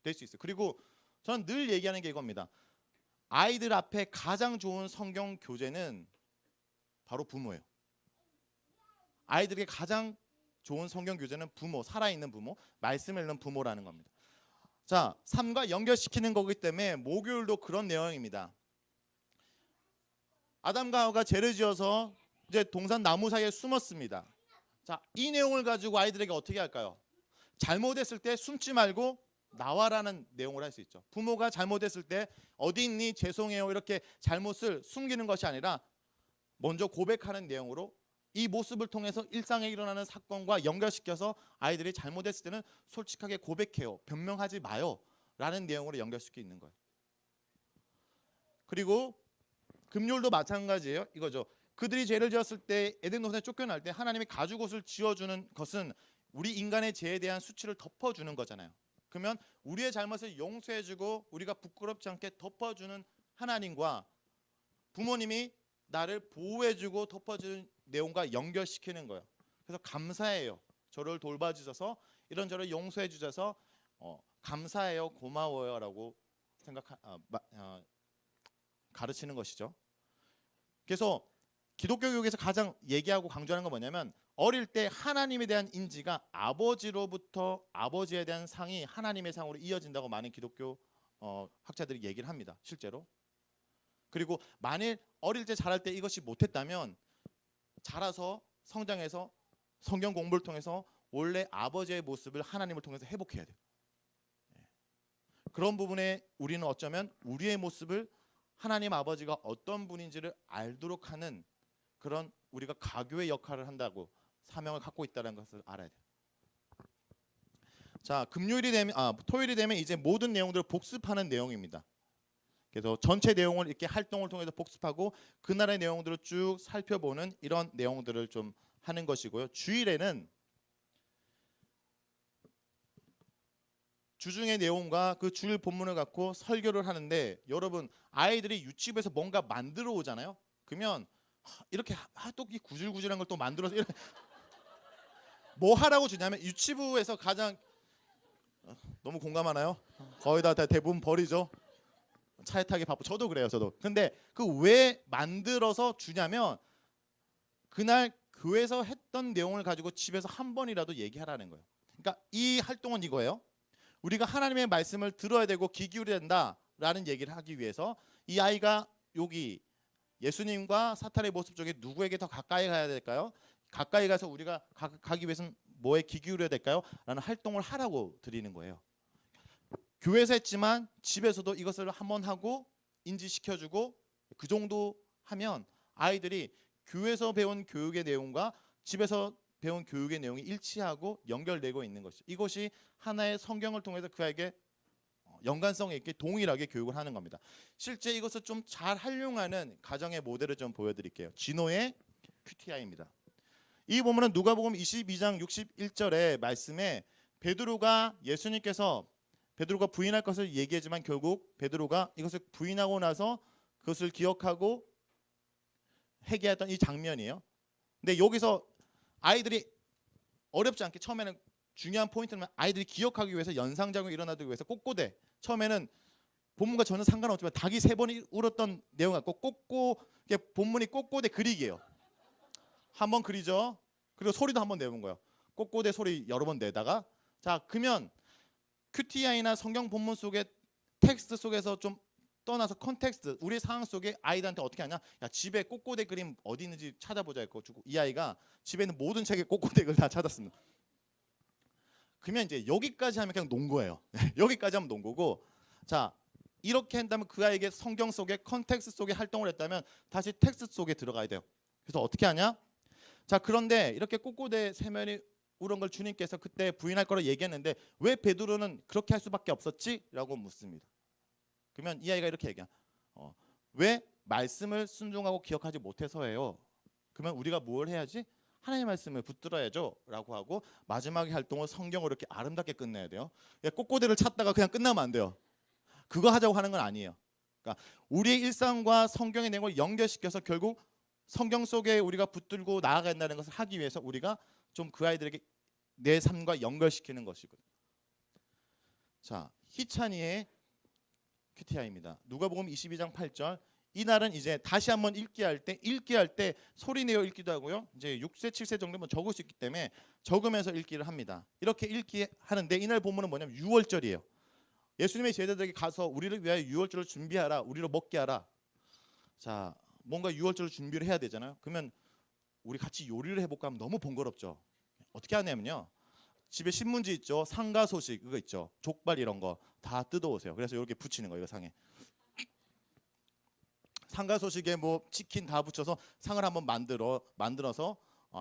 될 수 있어요. 그리고 저는 늘 얘기하는 게 이겁니다. 아이들 앞에 가장 좋은 성경 교재는 바로 부모예요. 아이들에게 가장 좋은 성경 교재는 부모, 살아있는 부모, 말씀을 읽는 부모라는 겁니다. 자, 삶과 연결시키는 거기 때문에 목요일도 그런 내용입니다. 아담과 하와가 죄를 지어서 이제 동산 나무 사이에 숨었습니다. 자, 이 내용을 가지고 아이들에게 어떻게 할까요? 잘못했을 때 숨지 말고 나와라는 내용을 할 수 있죠. 부모가 잘못했을 때 어디 있니? 죄송해요. 이렇게 잘못을 숨기는 것이 아니라 먼저 고백하는 내용으로 이 모습을 통해서 일상에 일어나는 사건과 연결시켜서 아이들이 잘못했을 때는 솔직하게 고백해요. 변명하지 마요. 라는 내용으로 연결시켜 있는 거예요. 그리고 금요일도 마찬가지예요. 이거죠. 그들이 죄를 지었을 때 에덴 동산에 쫓겨날 때 하나님이 가죽옷을 지어주는 것은 우리 인간의 죄에 대한 수치를 덮어주는 거잖아요. 그러면 우리의 잘못을 용서해주고 우리가 부끄럽지 않게 덮어주는 하나님과 부모님이 나를 보호해주고 덮어주는 내용과 연결시키는 거예요. 그래서 감사해요. 저를 돌봐주셔서 이런저런 용서해 주셔서 감사해요, 고마워요라고 가르치는 것이죠. 그래서 기독교 교육에서 가장 얘기하고 강조하는 건 뭐냐면 어릴 때 하나님에 대한 인지가 아버지로부터 아버지에 대한 상이 하나님의 상으로 이어진다고 많은 기독교 학자들이 얘기를 합니다. 실제로. 그리고 만일 어릴 때 자랄 때 이것이 못했다면 자라서 성장해서 성경 공부를 통해서 원래 아버지의 모습을 하나님을 통해서 회복해야 돼요. 그런 부분에 우리는 어쩌면 우리의 모습을 하나님 아버지가 어떤 분인지를 알도록 하는 그런 우리가 가교의 역할을 한다고 사명을 갖고 있다는 것을 알아야 돼요. 자, 토요일이 되면 이제 모든 내용들을 복습하는 내용입니다. 그래서 전체 내용을 이렇게 활동을 통해서 복습하고 그날의 내용들을 쭉 살펴보는 이런 내용들을 좀 하는 것이고요. 주일에는 주중의 내용과 그 주일 본문을 갖고 설교를 하는데 여러분 아이들이 유치부에서 뭔가 만들어 오잖아요. 그러면 이렇게 또 이 구질구질한 걸 또 만들어서 뭐 하라고 주냐면 유치부에서 가장 너무 공감하나요? 거의 다 대부분 버리죠. 차에 타기 바쁘. 저도 그래요. 저도. 근데 그 왜 만들어서 주냐면 그날 교회에서 했던 내용을 가지고 집에서 한 번이라도 얘기하라는 거예요. 그러니까 이 활동은 이거예요. 우리가 하나님의 말씀을 들어야 되고 귀 기울여야 된다라는 얘기를 하기 위해서 이 아이가 여기 예수님과 사탄의 모습 중에 누구에게 더 가까이 가야 될까요? 가까이 가서 우리가 가기 위해서는 뭐에 귀 기울여야 될까요? 라는 활동을 하라고 드리는 거예요. 교회에서 했지만 집에서도 이것을 한번 하고 인지시켜주고 그 정도 하면 아이들이 교회에서 배운 교육의 내용과 집에서 배운 교육의 내용이 일치하고 연결되고 있는 것이죠. 이것이 하나의 성경을 통해서 그에게 연관성 있게 동일하게 교육을 하는 겁니다. 실제 이것을 좀 잘 활용하는 가정의 모델을 좀 보여드릴게요. 진호의 QTI입니다. 이 본문은 누가복음 22장 61절의 말씀에 베드로가 예수님께서 베드로가 부인할 것을 얘기하지만 결국 베드로가 이것을 부인하고 나서 그것을 기억하고 회개했던 이 장면이에요. 근데 여기서 아이들이 어렵지 않게 처음에는 중요한 포인트는 아이들이 기억하기 위해서 연상작용이 일어나기 위해서 꼬꼬대 처음에는 본문과 전혀 상관없지만 닭이 3번이 울었던 내용 갖고 본문이 꼬꼬대 그리기예요. 한번 그리죠. 그리고 소리도 한번 내본 거예요. 꼬꼬대 소리 여러 번 내다가 자 그러면 QTI나 성경 본문 속의 텍스트 속에서 좀 떠나서 컨텍스트 우리 상황 속에 아이들한테 어떻게 하냐? 야 집에 꼬꼬대 그림 어디 있는지 찾아보자 했고 이 아이가 집에 있는 모든 책에 꼬꼬대 그림 다 찾았습니다. 그러면 이제 여기까지 하면 그냥 논 거예요. 여기까지 하면 논 거고 자 이렇게 한다면 그 아이에게 성경 속에 컨텍스트 속에 활동을 했다면 다시 텍스트 속에 들어가야 돼요. 그래서 어떻게 하냐? 자 그런데 이렇게 꼬꼬대 세면이 울은 걸 주님께서 그때 부인할 거라 얘기했는데 왜 베드로는 그렇게 할 수밖에 없었지? 라고 묻습니다. 그러면 이 아이가 이렇게 얘기해요. 왜 말씀을 순종하고 기억하지 못해서예요? 그러면 우리가 뭘 해야지? 하나님의 말씀을 붙들어야죠 라고 하고 마지막의 활동을 성경으로 이렇게 아름답게 끝내야 돼요. 꼬꼬대를 찾다가 그냥 끝나면 안 돼요. 그거 하자고 하는 건 아니에요. 그러니까 우리의 일상과 성경의 내용을 연결시켜서 결국 성경 속에 우리가 붙들고 나아가야 한다는 것을 하기 위해서 우리가 좀 그 아이들에게 내 삶과 연결시키는 것이거든요. 자, 희찬이의 QTI입니다. 누가복음 22장 8절. 이날은 이제 다시 한번 읽기 할 때 소리 내어 읽기도 하고요. 이제 6세 7세 정도면 적을 수 있기 때문에 적으면서 읽기를 합니다. 이렇게 읽기 하는데 이날 본문은 뭐냐면 유월절이에요. 예수님의 제자들에게 가서 우리를 위하여 유월절을 준비하라. 우리로 먹게 하라. 자, 뭔가 유월절을 준비를 해야 되잖아요. 그러면 우리 같이 요리를 해볼까 하면 너무 번거롭죠. 어떻게 하냐면요. 집에 신문지 있죠. 상가 소식 그거 있죠. 족발 이런 거 다 뜯어오세요. 그래서 이렇게 붙이는 거예요. 이거 상에. 상가 소식에 뭐 치킨 다 붙여서 상을 한번 만들어서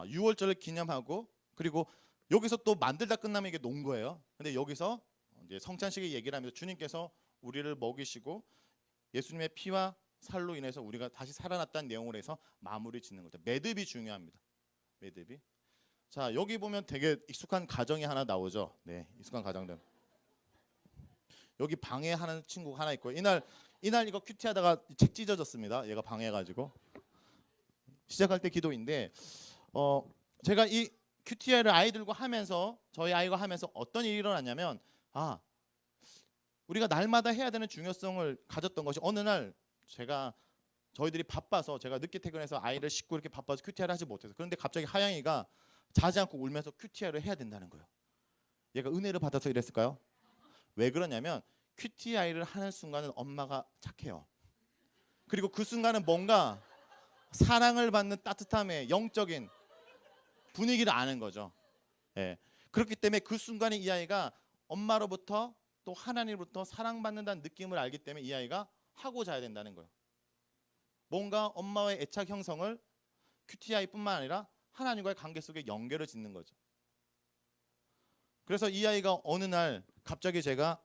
유월절을 기념하고 그리고 여기서 또 만들다 끝나면 이게 논 거예요. 근데 여기서 이제 성찬식의 얘기를 하면서 주님께서 우리를 먹이시고 예수님의 피와 살로 인해서 우리가 다시 살아났다는 내용을 해서 마무리 짓는 거죠. 매듭이 중요합니다. 매듭이. 자 여기 보면 되게 익숙한 가정이 하나 나오죠. 네, 익숙한 가정들. 여기 방해하는 친구가 하나 있고 이날 이거 큐티하다가 책 찢어졌습니다. 얘가 방해해가지고 시작할 때 기도인데 제가 이 큐티를 아이들과 하면서 저희 아이가 하면서 어떤 일이 일어났냐면 우리가 날마다 해야 되는 중요성을 가졌던 것이 어느 날 저희들이 바빠서 제가 늦게 퇴근해서 아이를 싣고 이렇게 바빠서 큐티를 하지 못해서 그런데 갑자기 하영이가 자지 않고 울면서 큐티를 해야 된다는 거예요. 얘가 은혜를 받아서 이랬을까요? 왜 그러냐면 QTI를 하는 순간은 엄마가 착해요. 그리고 그 순간은 뭔가 사랑을 받는 따뜻함의 영적인 분위기를 아는 거죠. 예. 그렇기 때문에 그 순간에 이 아이가 엄마로부터 또 하나님으로부터 사랑받는다는 느낌을 알기 때문에 이 아이가 하고 자야 된다는 거예요. 뭔가 엄마와의 애착 형성을 QTI뿐만 아니라 하나님과의 관계 속에 연결을 짓는 거죠. 그래서 이 아이가 어느 날 갑자기 제가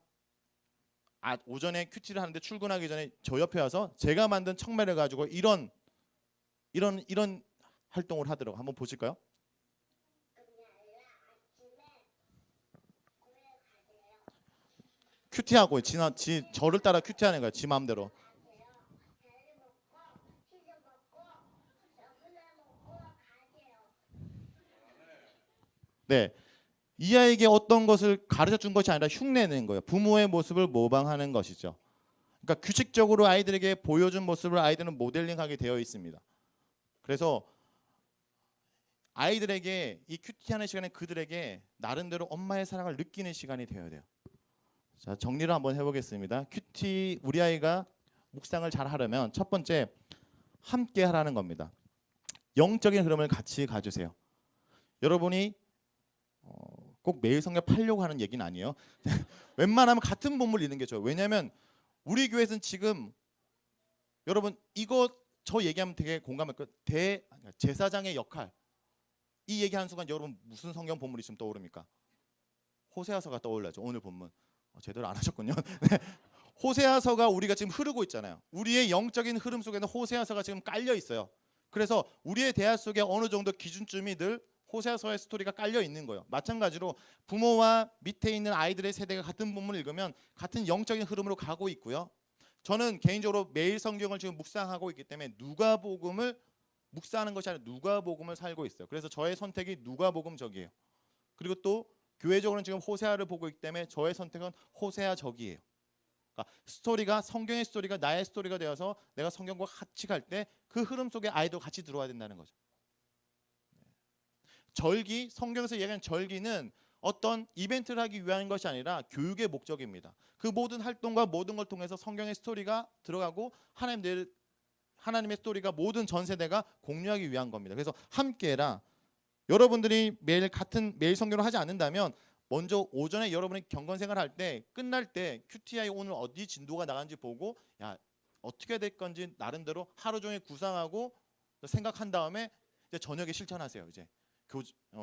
오전에 큐티를 하는데 출근하기 전에 저 옆에 와서 제가 만든 청매를 가지고 이런 활동을 하더라고요. 한번 보실까요? 큐티하고 저를 따라 큐티하는 거예요. 지 마음대로. 네. 이 아이에게 어떤 것을 가르쳐 준 것이 아니라 흉내내는 거예요. 부모의 모습을 모방하는 것이죠. 그러니까 규칙적으로 아이들에게 보여준 모습을 아이들은 모델링하게 되어 있습니다. 그래서 아이들에게 이 큐티하는 시간에 그들에게 나름대로 엄마의 사랑을 느끼는 시간이 되어야 돼요. 자, 정리를 한번 해보겠습니다. 큐티 우리 아이가 묵상을 잘 하려면 첫 번째 함께 하라는 겁니다. 영적인 흐름을 같이 가주세요. 여러분이 꼭 매일 성경 팔려고 하는 얘기는 아니에요. 웬만하면 같은 본문을 읽는 게 좋아요. 왜냐하면 우리 교회에서는 지금 여러분 이거 저 얘기하면 되게 공감할 거예요. 제사장의 역할 이 얘기하는 순간 여러분 무슨 성경 본문이 지금 떠오릅니까? 호세아서가 떠올라죠. 오늘 본문 제대로 안 하셨군요. 네. 호세아서가 우리가 지금 흐르고 있잖아요. 우리의 영적인 흐름 속에는 호세아서가 지금 깔려 있어요. 그래서 우리의 대화 속에 어느 정도 기준쯤이 늘 호세아서의 스토리가 깔려 있는 거예요. 마찬가지로 부모와 밑에 있는 아이들의 세대가 같은 본문을 읽으면 같은 영적인 흐름으로 가고 있고요. 저는 개인적으로 매일 성경을 지금 묵상하고 있기 때문에 누가복음을 묵상하는 것이 아니라 누가복음을 살고 있어요. 그래서 저의 선택이 누가복음적이에요. 그리고 또 교회적으로는 지금 호세아를 보고 있기 때문에 저의 선택은 호세아적이에요. 그러니까 스토리가 성경의 스토리가 나의 스토리가 되어서 내가 성경과 같이 갈 때 그 흐름 속에 아이도 같이 들어와야 된다는 거죠. 절기, 성경에서 얘기하는 절기는 어떤 이벤트를 하기 위한 것이 아니라 교육의 목적입니다. 그 모든 활동과 모든 걸 통해서 성경의 스토리가 들어가고 하나님의 스토리가 모든 전 세대가 공유하기 위한 겁니다. 그래서 함께라. 여러분들이 매일 성경을 하지 않는다면 먼저 오전에 여러분이 경건 생활할 때 끝날 때 QTI 오늘 어디 진도가 나간지 보고 야 어떻게 될 건지 나름대로 하루 종일 구상하고 생각한 다음에 이제 저녁에 실천하세요. 이제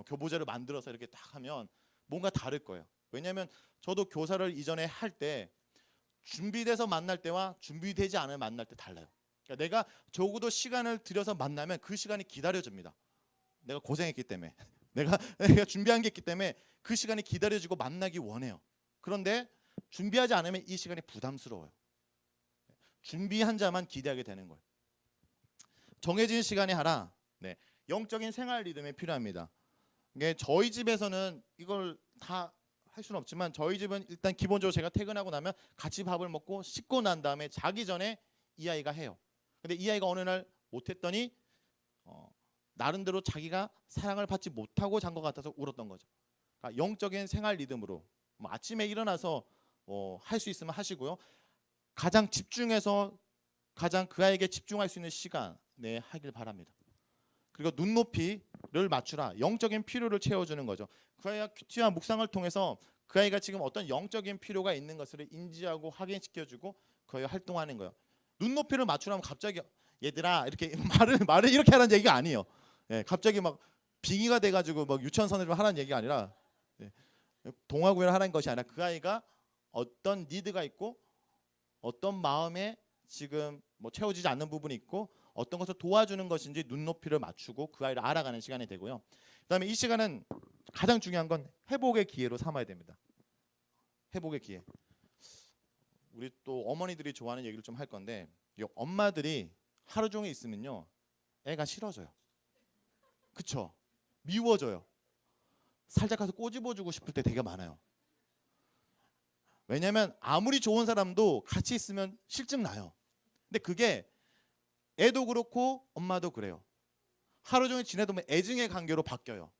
교보제를 만들어서 이렇게 딱 하면 뭔가 다를 거예요. 왜냐하면 저도 교사를 이전에 할 때 준비돼서 만날 때와 준비되지 않은 만날 때 달라요. 그러니까 내가 적어도 시간을 들여서 만나면 그 시간이 기다려집니다. 내가 고생했기 때문에 내가 준비한 게 있기 때문에 그 시간이 기다려지고 만나기 원해요. 그런데 준비하지 않으면 이 시간이 부담스러워요. 준비한 자만 기대하게 되는 거예요. 정해진 시간에 하라. 네, 영적인 생활 리듬이 필요합니다. 이게 저희 집에서는 이걸 다 할 수는 없지만 저희 집은 일단 기본적으로 제가 퇴근하고 나면 같이 밥을 먹고 씻고 난 다음에 자기 전에 이 아이가 해요. 근데 이 아이가 어느 날 못했더니 나름대로 자기가 사랑을 받지 못하고 잔 것 같아서 울었던 거죠. 그러니까 영적인 생활 리듬으로 아침에 일어나서 할 수 있으면 하시고요. 가장 집중해서 가장 그 아이에게 집중할 수 있는 시간에 하길 바랍니다. 그리고 눈높이를 맞추라. 영적인 필요를 채워주는 거죠. 그 아이가 큐티와 묵상을 통해서 그 아이가 지금 어떤 영적인 필요가 있는 것을 인지하고 확인시켜주고 그 아이가 활동하는 거예요. 눈높이를 맞추라면 갑자기 얘들아 이렇게 말을 이렇게 하라는 얘기가 아니에요. 예, 갑자기 막 빙의가 돼가지고 막 유치원 선생님 하라는 얘기가 아니라 동화구연을 하라는 것이 아니라 그 아이가 어떤 니드가 있고 어떤 마음에 지금 채워지지 않는 부분이 있고 어떤 것을 도와주는 것인지 눈높이를 맞추고 그 아이를 알아가는 시간이 되고요. 그다음에 이 시간은 가장 중요한 건 회복의 기회로 삼아야 됩니다. 회복의 기회. 우리 또 어머니들이 좋아하는 얘기를 좀 할 건데 엄마들이 하루 종일 있으면요 애가 싫어져요. 그쵸? 미워져요. 살짝 가서 꼬집어주고 싶을 때 되게 많아요. 왜냐하면 아무리 좋은 사람도 같이 있으면 실증 나요. 근데 그게 애도 그렇고 엄마도 그래요. 하루 종일 지내다 보면 애증의 관계로 바뀌어요.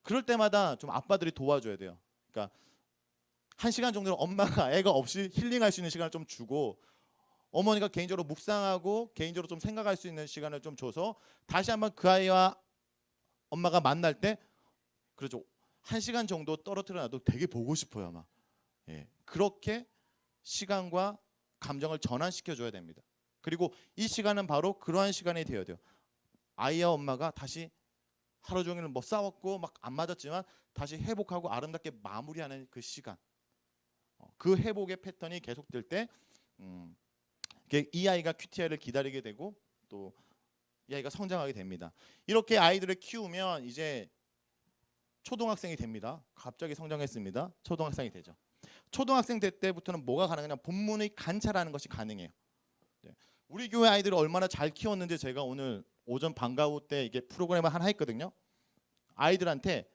그럴 때마다 좀 아빠들이 도와줘야 돼요. 그러니까 1시간 정도는 엄마가 애가 없이 힐링할 수 있는 시간을 좀 주고 어머니가 개인적으로 묵상하고 개인적으로 좀 생각할 수 있는 시간을 좀 줘서 다시 한번 그 아이와 엄마가 만날 때 그렇죠. 1시간 정도 떨어뜨려 놔도 되게 보고 싶어요 아마. 예, 그렇게 시간과 감정을 전환시켜 줘야 됩니다. 그리고 이 시간은 바로 그러한 시간이 되어야 돼요. 아이와 엄마가 다시 하루 종일 싸웠고 막 안 맞았지만 다시 회복하고 아름답게 마무리하는 그 시간. 그 회복의 패턴이 계속될 때 이 아이가 QTI를 기다리게 되고 또 이 아이가 성장하게 됩니다. 이렇게 아이들을 키우면 이제 초등학생이 됩니다. 갑자기 성장했습니다. 초등학생이 되죠. 초등학생 때부터는 뭐가 가능하냐? 본문의 관찰하는 것이 가능해요. 네. 우리 교회 아이들을 얼마나 잘 키웠는지 제가 오늘 오전 방과후 때 이게 프로그램을 하나 했거든요. 아이들한테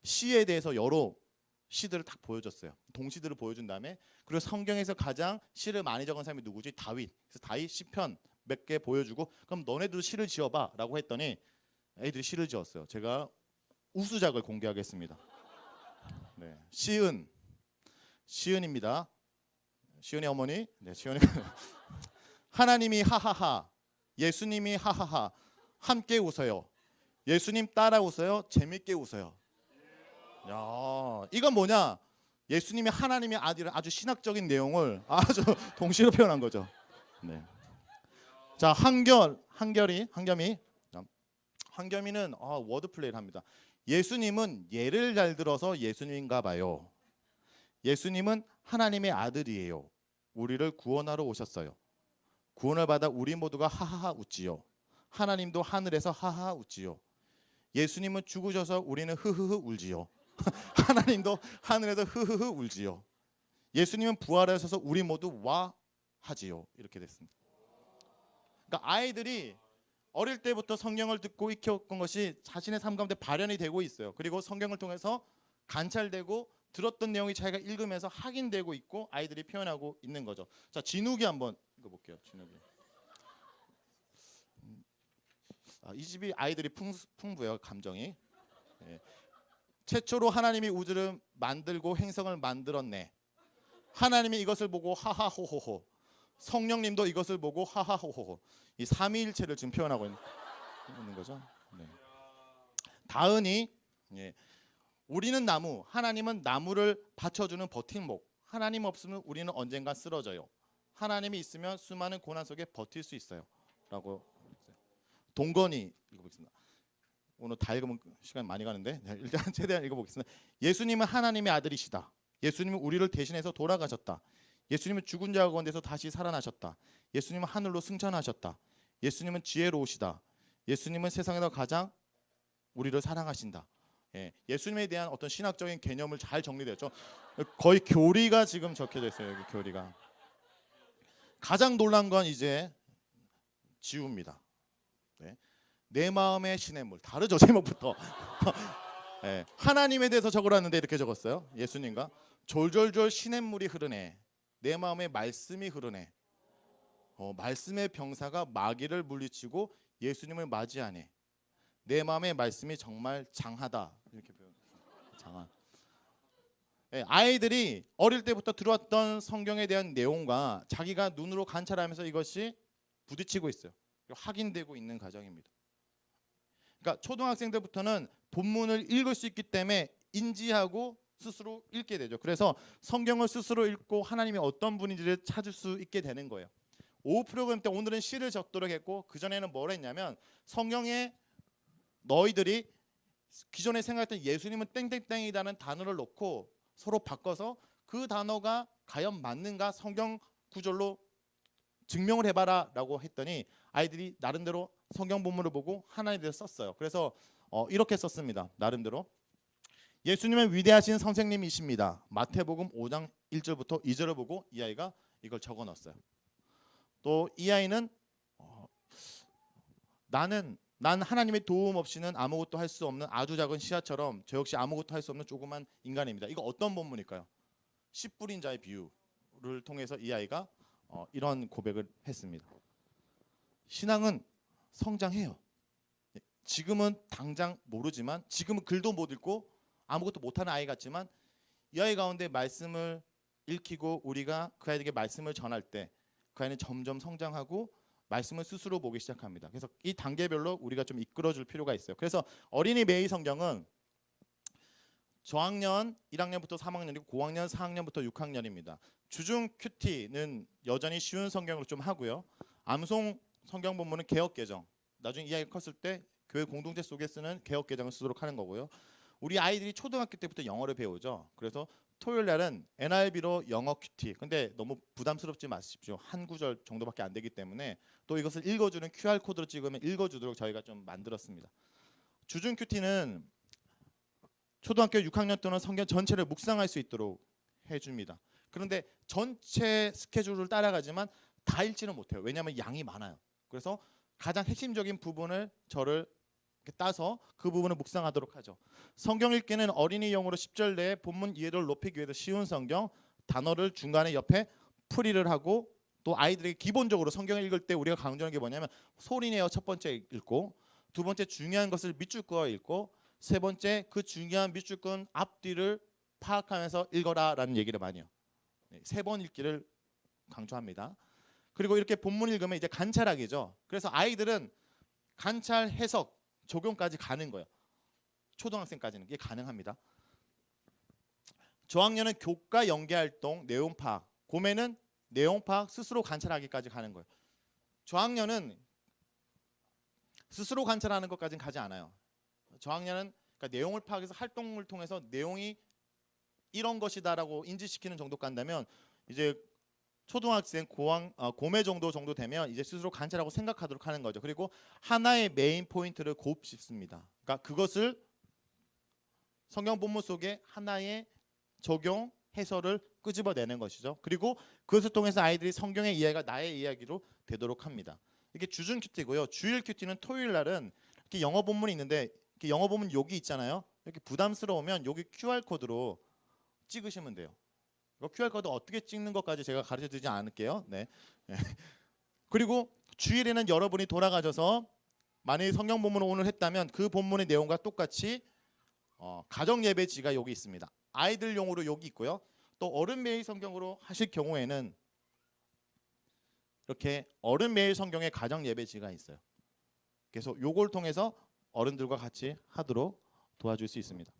시에 대해서 여러 시들을 딱 보여줬어요. 동시들을 보여준 다음에 그리고 성경에서 가장 시를 많이 적은 사람이 누구지? 다윗. 그래서 다윗 시편 몇 개 보여주고 그럼 너네도 시를 지어봐 라고 했더니 애들이 시를 지었어요. 제가 우수작을 공개하겠습니다. 네, 시은입니다. 시은이 어머니. 네, 시은이 하나님이 하하하, 예수님이 하하하, 함께 웃어요. 예수님 따라 웃어요. 재밌게 웃어요. 야, 이건 뭐냐? 예수님이 하나님의 아들은 아주 신학적인 내용을 아주 동시로 표현한 거죠. 네. 자, 한겸이는 워드 플레이를 합니다. 예수님은 예를 잘 들어서 예수님인가 봐요. 예수님은 하나님의 아들이에요. 우리를 구원하러 오셨어요. 구원을 받아 우리 모두가 하하하 웃지요. 하나님도 하늘에서 하하하 웃지요. 예수님은 죽으셔서 우리는 흐흐흐 울지요. 하나님도 하늘에서 흐흐흐 울지요. 예수님은 부활하셔서 우리 모두 와 하지요. 이렇게 됐습니다. 그러니까 아이들이 어릴 때부터 성경을 듣고 익혔던 것이 자신의 삶 가운데 발현이 되고 있어요. 그리고 성경을 통해서 관찰되고 들었던 내용이 자기가 읽으면서 확인되고 있고 아이들이 표현하고 있는 거죠. 자, 진욱이 한번 읽어볼게요. 진욱이. 이 집이 아이들이 풍부해요. 감정이. 예. 최초로 하나님이 우주를 만들고 행성을 만들었네. 하나님이 이것을 보고 하하호호호. 성령님도 이것을 보고 하하호호호. 이 삼위일체를 지금 표현하고 있는 거죠. 네. 다은이. 예. 우리는 나무, 하나님은 나무를 받쳐주는 버팀목. 하나님 없으면 우리는 언젠가 쓰러져요. 하나님이 있으면 수많은 고난 속에 버틸 수 있어요. 라고. 동건이 읽어보겠습니다. 오늘 다 읽으면 시간이 많이 가는데 일단 최대한 읽어보겠습니다. 예수님은 하나님의 아들이시다. 예수님은 우리를 대신해서 돌아가셨다. 예수님은 죽은 자 가운데서 다시 살아나셨다. 예수님은 하늘로 승천하셨다. 예수님은 지혜로우시다. 예수님은 세상에서 가장 우리를 사랑하신다. 예, 예수님에 대한 어떤 신학적인 개념을 잘 정리되었죠. 거의 교리가 지금 적혀져 있어요. 여기 교리가. 가장 놀란 건 이제 지우입니다. 네. 내 마음의 시냇물. 다르죠, 제목부터. 네. 하나님에 대해서 적으라는데 이렇게 적었어요. 예수님과 졸졸졸 시냇물이 흐르네. 내 마음에 말씀이 흐르네. 말씀의 병사가 마귀를 물리치고 예수님을 맞이하네. 내 마음의 말씀이 정말 장하다. 이렇게 표현했어요. 장하. 네, 아이들이 어릴 때부터 들어왔던 성경에 대한 내용과 자기가 눈으로 관찰하면서 이것이 부딪히고 있어요. 확인되고 있는 과정입니다. 그러니까 초등학생들부터는 본문을 읽을 수 있기 때문에 인지하고 스스로 읽게 되죠. 그래서 성경을 스스로 읽고 하나님이 어떤 분인지를 찾을 수 있게 되는 거예요. 오후 프로그램 때 오늘은 시를 적도록 했고 그전에는 뭘 했냐면 성경에 너희들이 기존에 생각했던 예수님은 땡땡땡이라는 단어를 놓고 서로 바꿔서 그 단어가 과연 맞는가 성경 구절로 증명을 해봐라 라고 했더니 아이들이 나름대로 성경 본문을 보고 하나님에 대해서 썼어요. 그래서 이렇게 썼습니다. 나름대로 예수님은 위대하신 선생님이십니다. 마태복음 5장 1절부터 2절을 보고 이 아이가 이걸 적어 넣었어요. 또 이 아이는 난 하나님의 도움 없이는 아무것도 할 수 없는 아주 작은 씨앗처럼 저 역시 아무것도 할 수 없는 조그만 인간입니다. 이거 어떤 본문일까요? 씨 뿌린 자의 비유를 통해서 이 아이가 이런 고백을 했습니다. 신앙은 성장해요. 지금은 당장 모르지만 지금은 글도 못 읽고 아무것도 못하는 아이 같지만 이 아이 가운데 말씀을 읽히고 우리가 그 아이에게 말씀을 전할 때 그 아이는 점점 성장하고 말씀을 스스로 보기 시작합니다. 그래서 이 단계별로 우리가 좀 이끌어줄 필요가 있어요. 그래서 어린이 매일 성경은 저학년 1학년부터 3학년이고 고학년 4학년부터 6학년입니다. 주중 큐티는 여전히 쉬운 성경으로 좀 하고요. 암송 성경 본문은 개역 개정. 나중에 이 아이가 컸을 때 교회 공동체 속에 쓰는 개역 개정을 쓰도록 하는 거고요. 우리 아이들이 초등학교 때부터 영어를 배우죠. 그래서 토요일 날은 NIV로 영어 큐티. 근데 너무 부담스럽지 마십시오. 한 구절 정도밖에 안 되기 때문에 또 이것을 읽어주는 QR 코드로 찍으면 읽어주도록 저희가 좀 만들었습니다. 주중 큐티는 초등학교 6학년 때는 성경 전체를 묵상할 수 있도록 해줍니다. 그런데 전체 스케줄을 따라가지만 다 읽지는 못해요. 왜냐하면 양이 많아요. 그래서 가장 핵심적인 부분을 저를 따서 그 부분을 묵상하도록 하죠. 성경 읽기는 어린이용으로 10절 내에 본문 이해도를 높이기 위해서 쉬운 성경 단어를 중간에 옆에 풀이를 하고 또 아이들에게 기본적으로 성경을 읽을 때 우리가 강조하는 게 뭐냐면 소리내어 첫 번째 읽고 두 번째 중요한 것을 밑줄 그어 읽고 세 번째 그 중요한 밑줄 끈 앞뒤를 파악하면서 읽어라라는 얘기를 많이 해요. 세 번 읽기를 강조합니다. 그리고 이렇게 본문 읽으면 이제 관찰하기죠. 그래서 아이들은 관찰, 해석, 적용까지 가는 거예요. 초등학생까지는 이게 가능합니다. 저학년은 교과 연계활동, 내용 파악, 고매는 내용 파악, 스스로 관찰하기까지 가는 거예요. 저학년은 스스로 관찰하는 것까지는 가지 않아요. 저학년은 그러니까 내용을 파악해서 활동을 통해서 내용이 이런 것이다라고 인지시키는 정도 간다면 이제 초등학생 고매 정도 되면 이제 스스로 관찰하고 생각하도록 하는 거죠. 그리고 하나의 메인 포인트를 곱씹습니다. 그러니까 그것을 성경 본문 속에 하나의 적용, 해설을 끄집어내는 것이죠. 그리고 그것을 통해서 아이들이 성경의 이야기가 나의 이야기로 되도록 합니다. 이게 주중 큐티고요. 주일 큐티는 토요일 날은 이렇게 영어 본문이 있는데 이렇게 영어 본문 여기 있잖아요. 이렇게 부담스러우면 여기 QR 코드로 찍으시면 돼요. 이거 QR 코드 어떻게 찍는 것까지 제가 가르쳐드리지 않을게요. 네. 그리고 주일에는 여러분이 돌아가셔서 만약에 성경 본문을 오늘 했다면 그 본문의 내용과 똑같이 가정 예배지가 여기 있습니다. 아이들용으로 여기 있고요. 또 어른 매일 성경으로 하실 경우에는 이렇게 어른 매일 성경의 가정 예배지가 있어요. 그래서 요걸 통해서 어른들과 같이 하도록 도와줄 수 있습니다.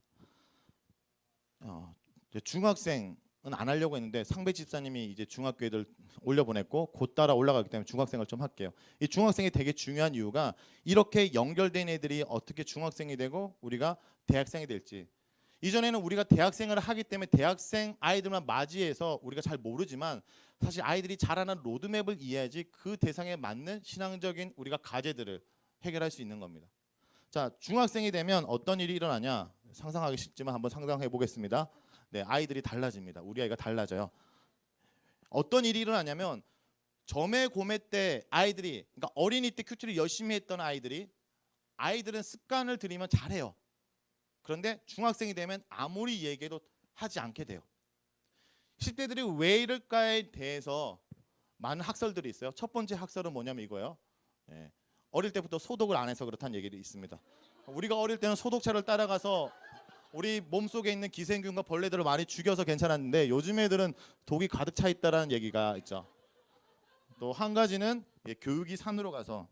중학생은 안 하려고 했는데 상배 집사님이 이제 중학교 애들 올려보냈고 곧 따라 올라가기 때문에 중학생을 좀 할게요. 이 중학생이 되게 중요한 이유가 이렇게 연결된 애들이 어떻게 중학생이 되고 우리가 대학생이 될지. 이전에는 우리가 대학생을 하기 때문에 대학생 아이들만 맞이해서 우리가 잘 모르지만 사실 아이들이 자라는 로드맵을 이해해야지 그 대상에 맞는 신앙적인 우리가 과제들을 해결할 수 있는 겁니다. 자, 중학생이 되면 어떤 일이 일어나냐? 상상하기 쉽지만 한번 상상해 보겠습니다. 네, 아이들이 달라집니다. 우리 아이가 달라져요. 어떤 일이 일어나냐면 점의 고매 때 아이들이 그러니까 어린이 때 큐티를 열심히 했던 아이들은 습관을 들이면 잘해요. 그런데 중학생이 되면 아무리 얘기해도 하지 않게 돼요. 10대들이 왜 이럴까에 대해서 많은 학설들이 있어요. 첫 번째 학설은 뭐냐면 이거예요. 어릴 때부터 소독을 안 해서 그렇다는 얘기도 있습니다. 우리가 어릴 때는 소독차를 따라가서 우리 몸속에 있는 기생균과 벌레들을 많이 죽여서 괜찮았는데 요즘 애들은 독이 가득 차 있다라는 얘기가 있죠. 또 한 가지는 교육이 산으로 가서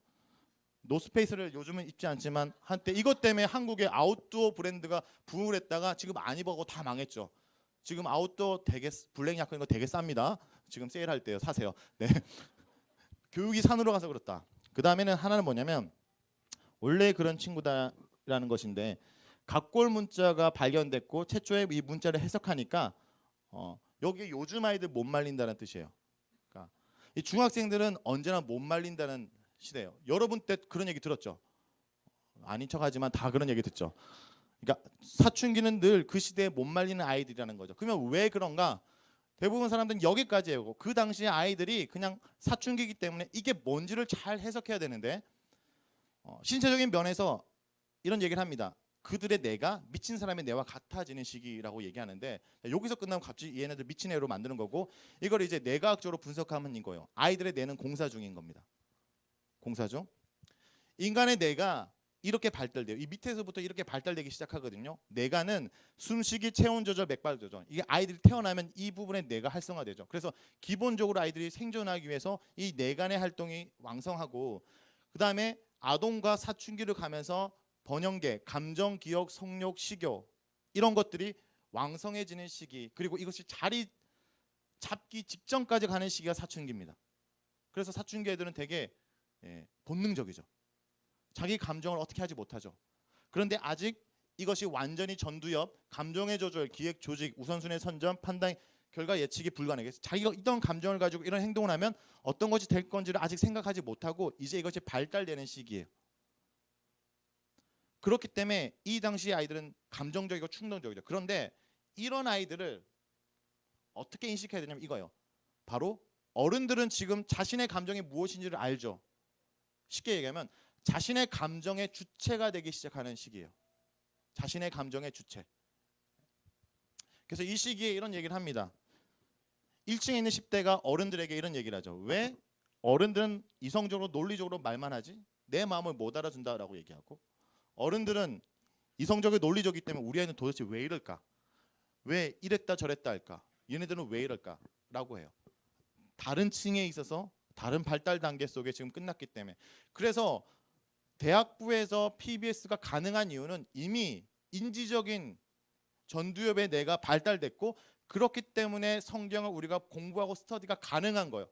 노스페이스를 요즘은 입지 않지만 한때 이것 때문에 한국의 아웃도어 브랜드가 부흥을 했다가 지금 안 입어고 다 망했죠. 지금 아웃도어 되게 블랙 약간 이거 되게 쌉니다. 지금 세일할 때요. 사세요. 네. 교육이 산으로 가서 그렇다. 그 다음에는 하나는 뭐냐면 원래 그런 친구다라는 것인데 각골 문자가 발견됐고 최초의 이 문자를 해석하니까 여기 요즘 아이들 못 말린다는 뜻이에요. 그러니까 이 중학생들은 언제나 못 말린다는 시대예요. 여러분 때 그런 얘기 들었죠? 아닌 척하지만 다 그런 얘기 듣죠. 그러니까 사춘기는 늘 그 시대에 못 말리는 아이들이라는 거죠. 그러면 왜 그런가? 대부분 사람들은 여기까지 해오고 그 당시에 아이들이 그냥 사춘기이기 때문에 이게 뭔지를 잘 해석해야 되는데 신체적인 면에서 이런 얘기를 합니다. 그들의 뇌가 미친 사람의 뇌와 같아지는 시기라고 얘기하는데 여기서 끝나면 갑자기 얘네들 미친 애로 만드는 거고 이걸 이제 뇌과학적으로 분석하면 이거예요. 아이들의 뇌는 공사 중인 겁니다. 공사 중. 인간의 뇌가 이렇게 발달돼요. 이 밑에서부터 이렇게 발달되기 시작하거든요. 뇌가는 숨쉬기, 체온 조절, 맥박 조절. 이게 아이들이 태어나면 이 부분의 뇌가 활성화되죠. 그래서 기본적으로 아이들이 생존하기 위해서 이 뇌간의 활동이 왕성하고 그다음에 아동과 사춘기를 가면서 번영계, 감정, 기억, 성욕, 식욕 이런 것들이 왕성해지는 시기 그리고 이것이 자리 잡기 직전까지 가는 시기가 사춘기입니다. 그래서 사춘기 애들은 되게 본능적이죠. 자기 감정을 어떻게 하지 못하죠. 그런데 아직 이것이 완전히 전두엽, 감정의 조절, 기획, 조직, 우선순위 선점, 판단, 결과 예측이 불가능해요. 자기가 이런 감정을 가지고 이런 행동을 하면 어떤 것이 될 건지를 아직 생각하지 못하고 이제 이것이 발달되는 시기예요. 그렇기 때문에 이 당시 아이들은 감정적이고 충동적이죠. 그런데 이런 아이들을 어떻게 인식해야 되냐면 이거예요. 바로 어른들은 지금 자신의 감정이 무엇인지를 알죠. 쉽게 얘기하면 자신의 감정의 주체가 되기 시작하는 시기예요. 자신의 감정의 주체. 그래서 이 시기에 이런 얘기를 합니다. 1층에 있는 10대가 어른들에게 이런 얘기를 하죠. 왜 어른들은 이성적으로 논리적으로 말만 하지? 내 마음을 못 알아준다라고 얘기하고, 어른들은 이성적이고 논리적이기 때문에 우리 아이는 도대체 왜 이럴까? 왜 이랬다 저랬다 할까? 얘네들은 왜 이럴까? 라고 해요. 다른 층에 있어서 다른 발달 단계 속에 지금 끝났기 때문에. 그래서 대학부에서 PBS가 가능한 이유는 이미 인지적인 전두엽의 뇌가 발달됐고, 그렇기 때문에 성경을 우리가 공부하고 스터디가 가능한 거예요.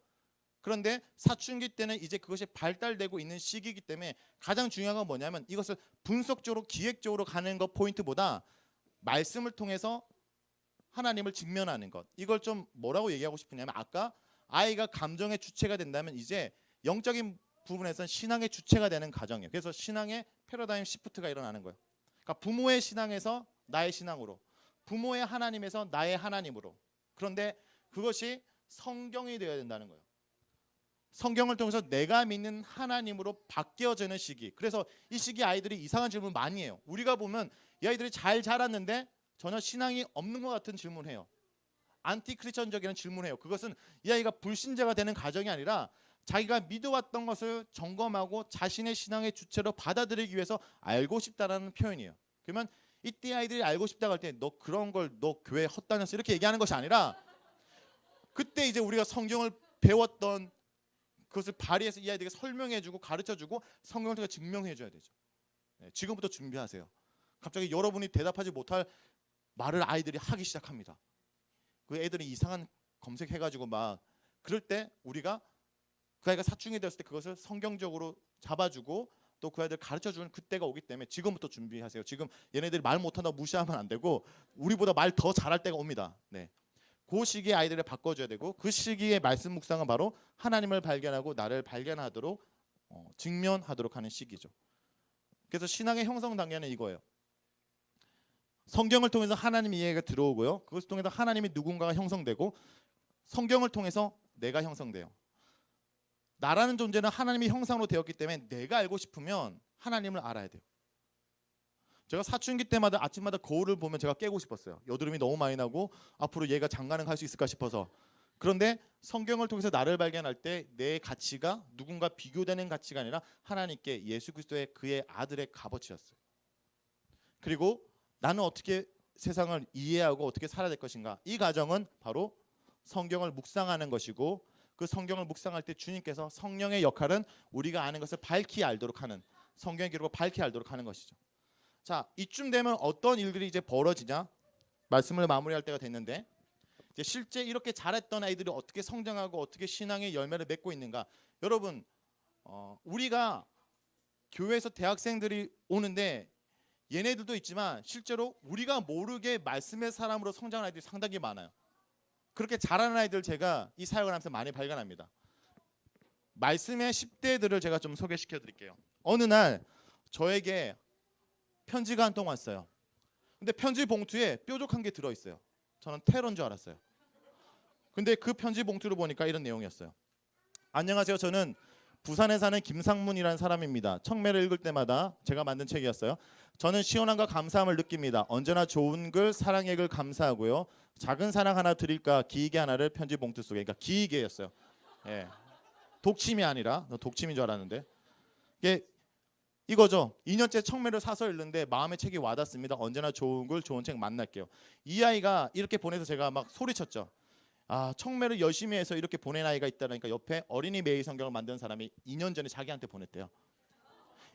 그런데 사춘기 때는 이제 그것이 발달되고 있는 시기이기 때문에 가장 중요한 건 뭐냐면 이것을 분석적으로 기획적으로 가는 것 포인트보다 말씀을 통해서 하나님을 직면하는 것. 이걸 좀 뭐라고 얘기하고 싶으냐면, 아까 아이가 감정의 주체가 된다면 이제 영적인 부분에서는 신앙의 주체가 되는 가정이에요. 그래서 신앙의 패러다임 시프트가 일어나는 거예요. 그러니까 부모의 신앙에서 나의 신앙으로, 부모의 하나님에서 나의 하나님으로. 그런데 그것이 성경이 되어야 된다는 거예요. 성경을 통해서 내가 믿는 하나님으로 바뀌어지는 시기. 그래서 이 시기 아이들이 이상한 질문 많이 해요. 우리가 보면 이 아이들이 잘 자랐는데 전혀 신앙이 없는 것 같은 질문을 해요. 안티 크리스천적인 질문을 해요. 그것은 이 아이가 불신자가 되는 가정이 아니라 자기가 믿어왔던 것을 점검하고 자신의 신앙의 주체로 받아들이기 위해서 알고 싶다라는 표현이에요. 그러면 이때 아이들이 알고 싶다고 할 때 너 그런 걸 너 교회 헛다녔어 이렇게 얘기하는 것이 아니라, 그때 이제 우리가 성경을 배웠던 그것을 발휘해서 이 아이들에게 설명해주고 가르쳐주고 성경을 통해 증명해줘야 되죠. 지금부터 준비하세요. 갑자기 여러분이 대답하지 못할 말을 아이들이 하기 시작합니다. 그 애들이 이상한 검색해가지고 막 그럴 때 우리가 그 아이가 사춘기 됐을 때 그것을 성경적으로 잡아주고 또 그 아이들 가르쳐주는 그때가 오기 때문에 지금부터 준비하세요. 지금 얘네들이 말 못한다고 무시하면 안 되고 우리보다 말 더 잘할 때가 옵니다. 네. 그 시기에 아이들을 바꿔줘야 되고, 그 시기의 말씀 묵상은 바로 하나님을 발견하고 나를 발견하도록 직면하도록 하는 시기죠. 그래서 신앙의 형성 단계는 이거예요. 성경을 통해서 하나님 이해가 들어오고요. 그것을 통해서 하나님이 누군가가 형성되고, 성경을 통해서 내가 형성돼요. 나라는 존재는 하나님이 형상으로 되었기 때문에 내가 알고 싶으면 하나님을 알아야 돼요. 제가 사춘기 때마다 아침마다 거울을 보면 제가 깨고 싶었어요. 여드름이 너무 많이 나고 앞으로 얘가 장가는 갈 수 있을까 싶어서. 그런데 성경을 통해서 나를 발견할 때 내 가치가 누군가 비교되는 가치가 아니라 하나님께 예수 그리스도의 그의 아들의 값어치였어요. 그리고 나는 어떻게 세상을 이해하고 어떻게 살아야 될 것인가. 이 과정은 바로 성경을 묵상하는 것이고, 그 성경을 묵상할 때 주님께서 성령의 역할은 우리가 아는 것을 밝히 알도록 하는, 성경의 기록을 밝히 알도록 하는 것이죠. 자, 이쯤 되면 어떤 일들이 이제 벌어지냐? 말씀을 마무리할 때가 됐는데, 이제 실제 이렇게 잘했던 아이들이 어떻게 성장하고 어떻게 신앙의 열매를 맺고 있는가? 여러분, 우리가 교회에서 대학생들이 오는데 얘네들도 있지만 실제로 우리가 모르게 말씀의 사람으로 성장하는 아이들이 상당히 많아요. 그렇게 잘하는 아이들 제가 이 사역을 하면서 많이 발견합니다. 말씀의 10대들을 제가 좀 소개시켜 드릴게요. 어느 날 저에게 편지가 한 통 왔어요. 근데 편지 봉투에 뾰족한 게 들어있어요. 저는 테러인 줄 알았어요. 근데 그 편지 봉투를 보니까 이런 내용이었어요. 안녕하세요. 저는 부산에 사는 김상문이라는 사람입니다. 청매를 읽을 때마다 제가 만든 책이었어요. 저는 시원함과 감사함을 느낍니다. 언제나 좋은 글, 사랑의 글 감사하고요. 작은 사랑 하나 드릴까 기이게 하나를 편지 봉투 속에. 그러니까 기이게였어요. 예. 독침이 아니라, 독침인 줄 알았는데. 이게 이거죠. 2년째 청매를 사서 읽는데 마음의 책이 와닿습니다. 언제나 좋은 글, 좋은 책 만날게요. 이 아이가 이렇게 보내서 제가 막 소리쳤죠. 아, 청매를 열심히 해서 이렇게 보낸 아이가 있다니까 옆에 어린이 매일 성경을 만든 사람이 2년 전에 자기한테 보냈대요.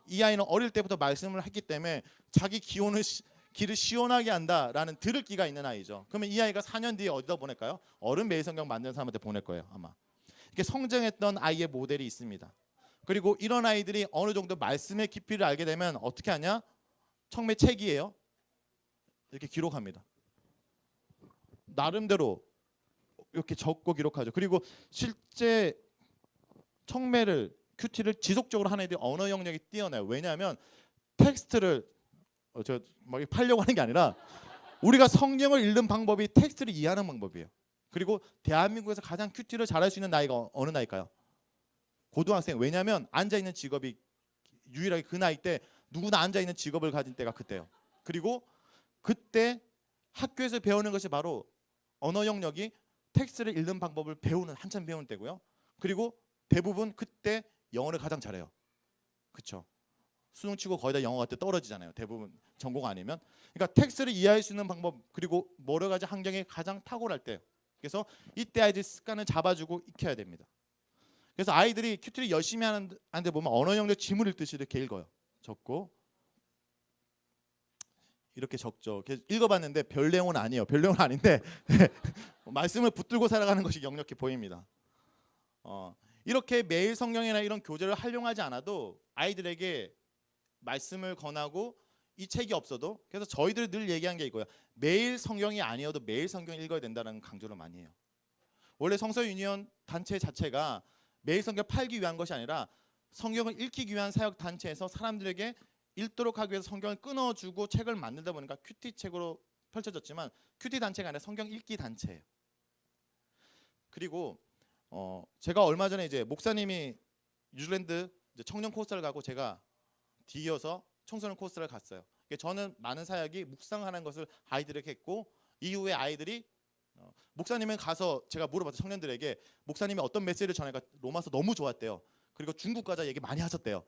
이 아이는 어릴 때부터 말씀을 했기 때문에 자기 길을 시원하게 한다라는 들을기가 있는 아이죠. 그러면 이 아이가 4년 뒤에 어디다 보낼까요? 어른 매일 성경 만든 사람한테 보낼 거예요, 아마. 이렇게 성장했던 아이의 모델이 있습니다. 그리고 이런 아이들이 어느 정도 말씀의 깊이를 알게 되면 어떻게 하냐? 청매 책이에요. 이렇게 기록합니다. 나름대로 이렇게 적고 기록하죠. 그리고 실제 청매를 큐티를 지속적으로 하는 애들이 언어 영역이 뛰어나요. 왜냐하면 텍스트를 저 막 팔려고 하는 게 아니라 우리가 성경을 읽는 방법이 텍스트를 이해하는 방법이에요. 그리고 대한민국에서 가장 큐티를 잘할 수 있는 나이가 어느 나이일까요? 고등학생. 왜냐하면 앉아있는 직업이 유일하게 그 나이 때 누구나 앉아있는 직업을 가진 때가 그때요. 그리고 그때 학교에서 배우는 것이 바로 언어 영역이 텍스트를 읽는 방법을 배우는 한참 배우는 때고요. 그리고 대부분 그때 영어를 가장 잘해요. 그쵸? 수능 치고 거의 다 영어 같아 떨어지잖아요. 대부분 전공 아니면. 그러니까 텍스트를 이해할 수 있는 방법 그리고 여러 가지 환경이 가장 탁월할 때. 그래서 이때 아이들 습관을 잡아주고 익혀야 됩니다. 그래서 아이들이 큐티를 열심히 하는데 보면 언어 영역 지문 읽듯이 이렇게 읽어요. 적고 이렇게 적죠. 읽어봤는데 별 내용은 아니에요. 별 내용은 아닌데 말씀을 붙들고 살아가는 것이 역력해 보입니다. 이렇게 매일 성경이나 이런 교재를 활용하지 않아도 아이들에게 말씀을 권하고 이 책이 없어도 그래서 저희들이 늘 얘기한 게 이거예요. 매일 성경이 아니어도 매일 성경 읽어야 된다는 강조를 많이 해요. 원래 성서 유니온 단체 자체가 매일 성경 팔기 위한 것이 아니라 성경을 읽기 위한 사역 단체에서 사람들에게 읽도록 하기 위해서 성경을 끊어주고 책을 만들다 보니까 큐티 책으로 펼쳐졌지만 큐티 단체가 아니라 성경 읽기 단체예요. 그리고 제가 얼마 전에 이제 목사님이 뉴질랜드 이제 청년 코스를 가고 제가 뒤이어서 청소년 코스를 갔어요. 저는 많은 사역이 묵상하는 것을 아이들에게 했고 이후에 아이들이 목사님은 가서 제가 물어봤어요. 청년들에게 목사님이 어떤 메시지를 전하니까 로마서 너무 좋았대요. 그리고 중국 가자 얘기 많이 하셨대요.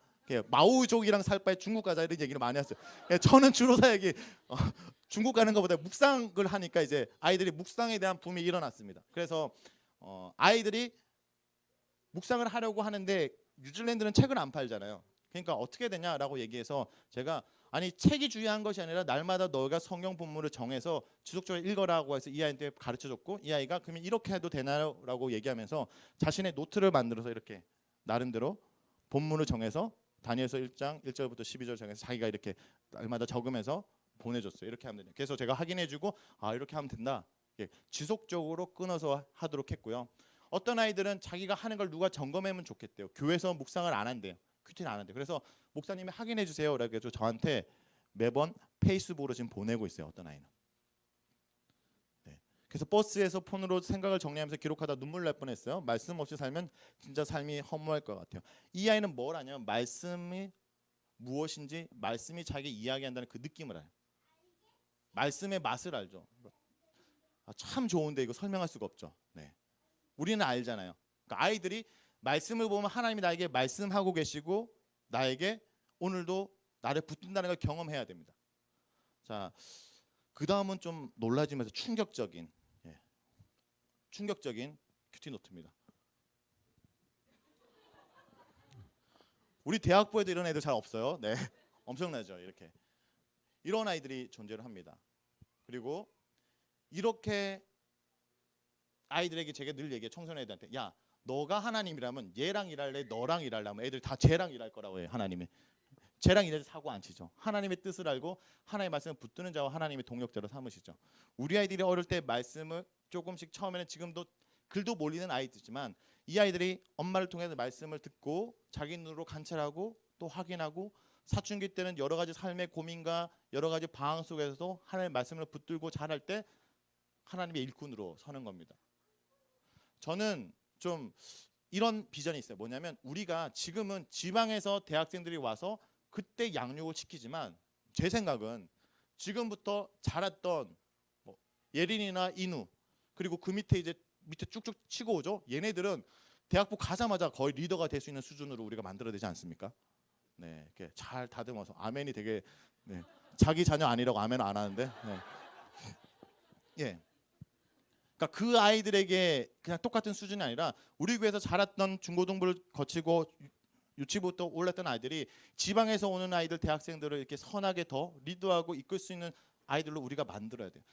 마오족이랑 살 바에 중국 가자 이런 얘기를 많이 했어요. 저는 주로 사역이 중국 가는 것보다 묵상을 하니까 이제 아이들이 묵상에 대한 붐이 일어났습니다. 그래서 아이들이 묵상을 하려고 하는데 뉴질랜드는 책을 안 팔잖아요. 그러니까 어떻게 되냐라고 얘기해서 제가 아니 책이 중요한 것이 아니라 날마다 너가 성경 본문을 정해서 지속적으로 읽어라고 해서 이 아이한테 가르쳐줬고 이 아이가 그러면 이렇게 해도 되나요? 라고 얘기하면서 자신의 노트를 만들어서 이렇게 나름대로 본문을 정해서 다니엘서 1장 1절부터 12절 정해서 자기가 이렇게 날마다 적으면서 보내줬어요. 이렇게 하면 되냐. 그래서 제가 확인해주고 아 이렇게 하면 된다. 지속적으로 끊어서 하도록 했고요. 어떤 아이들은 자기가 하는 걸 누가 점검하면 좋겠대요. 교회에서 묵상을 안 한대요. 큐티는 안 한대요. 그래서 목사님이 확인해 주세요. 라고 해서 저한테 매번 페이스북으로 지금 보내고 있어요. 어떤 아이는. 네. 그래서 버스에서 폰으로 생각을 정리하면서 기록하다 눈물 날 뻔했어요. 말씀 없이 살면 진짜 삶이 허무할 것 같아요. 이 아이는 뭘 하냐면 말씀이 무엇인지 말씀이 자기 이야기한다는 그 느낌을 알아요. 말씀의 맛을 알죠. 참 좋은데 이거 설명할 수가 없죠. 네. 우리는 알잖아요. 그러니까 아이들이 말씀을 보면 하나님이 나에게 말씀하고 계시고 나에게 오늘도 나를 붙든다는 걸 경험해야 됩니다. 자, 그 다음은 좀 놀라지면서 충격적인 큐티 노트입니다. 우리 대학부에도 이런 애들 잘 없어요. 네, 엄청나죠. 이런 아이들이 존재를 합니다. 그리고 이렇게 아이들에게 제가 늘 얘기해 청소년애들한테 야 너가 하나님이라면 얘랑 일할래 너랑 일할래 애들 다 쟤랑 일할 거라고 해요. 하나님이 쟤랑 일해서 사고 안 치죠. 하나님의 뜻을 알고 하나님의 말씀을 붙드는 자와 하나님의 동역자로 삼으시죠. 우리 아이들이 어릴 때 말씀을 조금씩 처음에는 지금도 글도 몰리는 아이들이지만 이 아이들이 엄마를 통해서 말씀을 듣고 자기 눈으로 관찰하고 또 확인하고 사춘기 때는 여러 가지 삶의 고민과 여러 가지 방황 속에서도 하나님의 말씀을 붙들고 자랄 때 하나님의 일꾼으로 서는 겁니다. 저는 좀 이런 비전이 있어요. 뭐냐면 우리가 지금은 지방에서 대학생들이 와서 그때 양육을 시키지만 제 생각은 지금부터 자랐던 예린이나 인우 그리고 그 밑에 이제 밑에 쭉쭉 치고 오죠. 얘네들은 대학부 가자마자 거의 리더가 될 수 있는 수준으로 우리가 만들어야 되지 않습니까? 네, 이렇게 잘 다듬어서 아멘이 되게 자기 자녀 아니라고 아멘 안 하는데 예. 그러니까 그 아이들에게 그냥 똑같은 수준이 아니라 우리 교회에서 자랐던 중고등부를 거치고 유치부터 올랐던 아이들이 지방에서 오는 아이들 대학생들을 이렇게 선하게 더 리드하고 이끌 수 있는 아이들로 우리가 만들어야 돼요.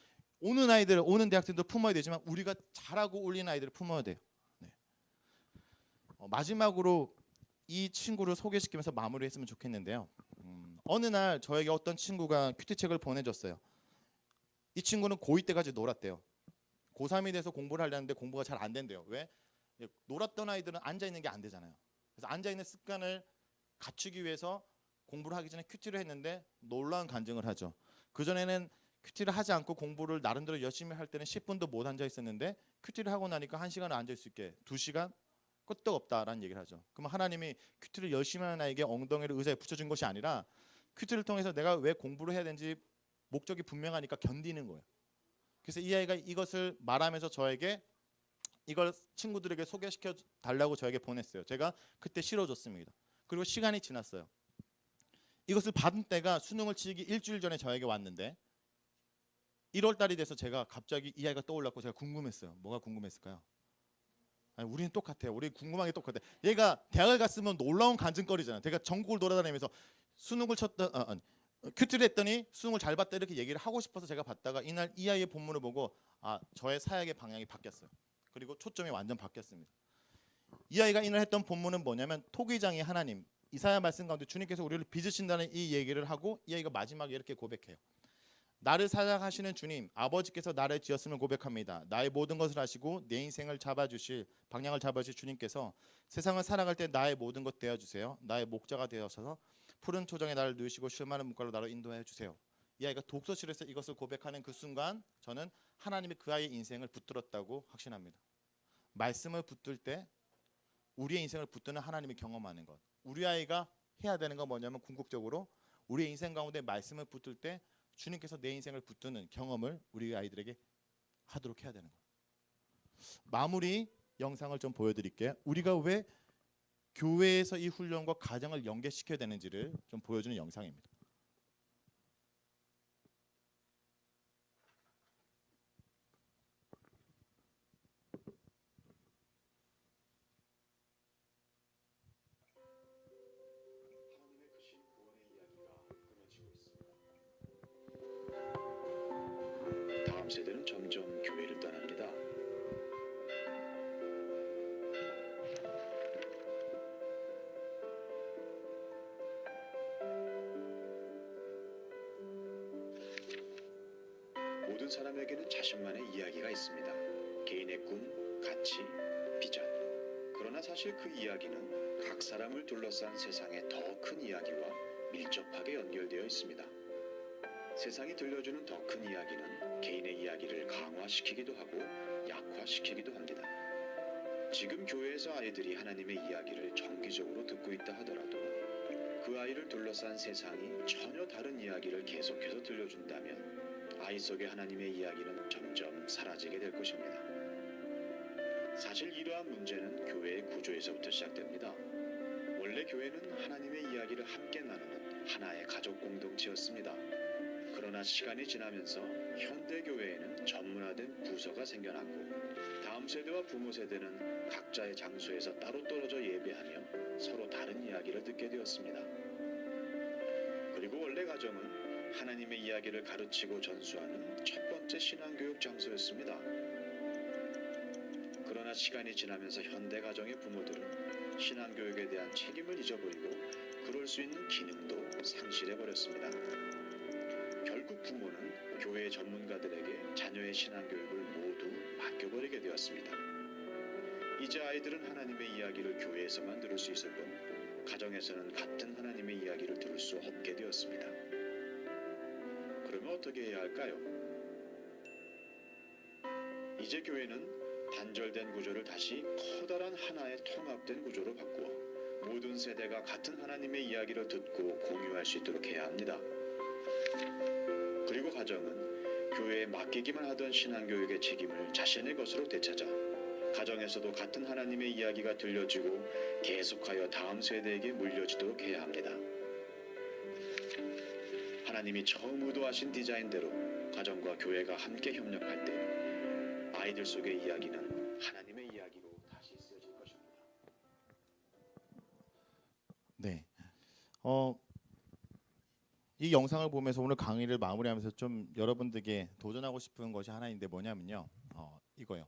오는 아이들 오는 대학생들 품어야 되지만 우리가 잘하고 올리는 아이들을 품어야 돼요. 네. 마지막으로 이 친구를 소개시키면서 마무리했으면 좋겠는데요. 어느 날 저에게 어떤 친구가 큐티책을 보내줬어요. 이 친구는 고2 때까지 놀았대요. 고3이 돼서 공부를 하려는데 공부가 잘 안 된대요. 왜? 놀았던 아이들은 앉아있는 게 안 되잖아요. 그래서 앉아있는 습관을 갖추기 위해서 공부를 하기 전에 큐티를 했는데 놀라운 간증을 하죠. 그전에는 큐티를 하지 않고 공부를 나름대로 열심히 할 때는 10분도 못 앉아 있었는데 큐티를 하고 나니까 1시간을 앉을 수 있게 2시간 끄떡없다라는 얘기를 하죠. 그럼 하나님이 큐티를 열심히 하는 아이에게 엉덩이를 의자에 붙여준 것이 아니라 큐티를 통해서 내가 왜 공부를 해야 되는지 목적이 분명하니까 견디는 거예요. 그래서 이 아이가 이것을 말하면서 저에게 이걸 친구들에게 소개시켜 달라고 저에게 보냈어요. 제가 그때 실어줬습니다. 그리고 시간이 지났어요. 이것을 받은 때가 수능을 치기 일주일 전에 저에게 왔는데 1월 달이 돼서 제가 갑자기 이 아이가 떠올랐고 제가 궁금했어요. 뭐가 궁금했을까요? 아니, 우리는 똑같아요. 우리 궁금한 게 똑같아. 얘가 대학을 갔으면 놀라운 간증거리잖아. 제가 전국을 돌아다니면서 수능을 쳤다, 큐티를 했더니 수능을 잘 봤다 이렇게 얘기를 하고 싶어서 제가 봤다가 이날 이 아이의 본문을 보고 저의 사역의 방향이 바뀌었어요. 그리고 초점이 완전 바뀌었습니다. 이 아이가 이날 했던 본문은 뭐냐면 토기장이 하나님, 이사야 말씀 가운데 주님께서 우리를 빚으신다는 이 얘기를 하고 이 아이가 마지막에 이렇게 고백해요. 나를 사랑하시는 주님, 아버지께서 나를 지었음을 고백합니다. 나의 모든 것을 아시고 내 인생을 잡아주실, 방향을 잡아주실 주님께서 세상을 살아갈 때 나의 모든 것 되어주세요. 나의 목자가 되어서 푸른 초장에 나를 누이시고 쉴만한 물가로 나를 인도해 주세요. 이 아이가 독서실에서 이것을 고백하는 그 순간 저는 하나님이 그 아이의 인생을 붙들었다고 확신합니다. 말씀을 붙들 때 우리의 인생을 붙드는 하나님이 경험하는 것. 우리 아이가 해야 되는 건 뭐냐면 궁극적으로 우리의 인생 가운데 말씀을 붙들 때 주님께서 내 인생을 붙드는 경험을 우리 아이들에게 하도록 해야 되는 거예요. 마무리 영상을 좀 보여드릴게요. 우리가 왜 교회에서 이 훈련과 가정을 연계시켜야 되는지를 좀 보여주는 영상입니다. 다음 세대는 점점 교회를 떠납니다. 모든 사람에게는 자신만의 이야기가 있습니다. 개인의 꿈, 가치, 비전. 그러나 사실 그 이야기는 각 사람을 둘러싼 세상의 더 큰 이야기와 밀접하게 연결되어 있습니다. 세상이 들려주는 더 큰 이야기는 개인의 이야기를 강화시키기도 하고 약화시키기도 합니다. 지금 교회에서 아이들이 하나님의 이야기를 정기적으로 듣고 있다 하더라도 그 아이를 둘러싼 세상이 전혀 다른 이야기를 계속해서 들려준다면 아이 속의 하나님의 이야기는 점점 사라지게 될 것입니다. 사실 이러한 문제는 교회의 구조에서부터 시작됩니다. 원래 교회는 하나님의 이야기를 함께 나누는 하나의 가족 공동체였습니다. 그러나 시간이 지나면서 현대 교회에는 전문화된 부서가 생겨났고 다음 세대와 부모 세대는 각자의 장소에서 따로 떨어져 예배하며 서로 다른 이야기를 듣게 되었습니다. 그리고 원래 가정은 하나님의 이야기를 가르치고 전수하는 첫 번째 신앙교육 장소였습니다. 그러나 시간이 지나면서 현대 가정의 부모들은 신앙교육에 대한 책임을 잊어버리고 그럴 수 있는 기능도 상실해버렸습니다. 결국 부모는 교회 전문가들에게 자녀의 신앙교육을 모두 맡겨버리게 되었습니다. 이제 아이들은 하나님의 이야기를 교회에서만 들을 수 있을 뿐 가정에서는 같은 하나님의 이야기를 들을 수 없게 되었습니다. 그러면 어떻게 해야 할까요? 이제 교회는 단절된 구조를 다시 커다란 하나의 통합된 구조로 바꾸어 모든 세대가 같은 하나님의 이야기를 듣고 공유할 수 있도록 해야 합니다. 그리고 가정은 교회에 맡기기만 하던 신앙교육의 책임을 자신의 것으로 되찾아 가정에서도 같은 하나님의 이야기가 들려지고 계속하여 다음 세대에게 물려지도록 해야 합니다. 하나님이 처음 의도하신 디자인대로 가정과 교회가 함께 협력할 때 아이들 속의 이야기는 하나님의 이야기로 다시 쓰여질 것입니다. 네. 이 영상을 보면서 오늘 강의를 마무리하면서 좀 여러분들에게 도전하고 싶은 것이 하나 있는데 뭐냐면요. 이거요.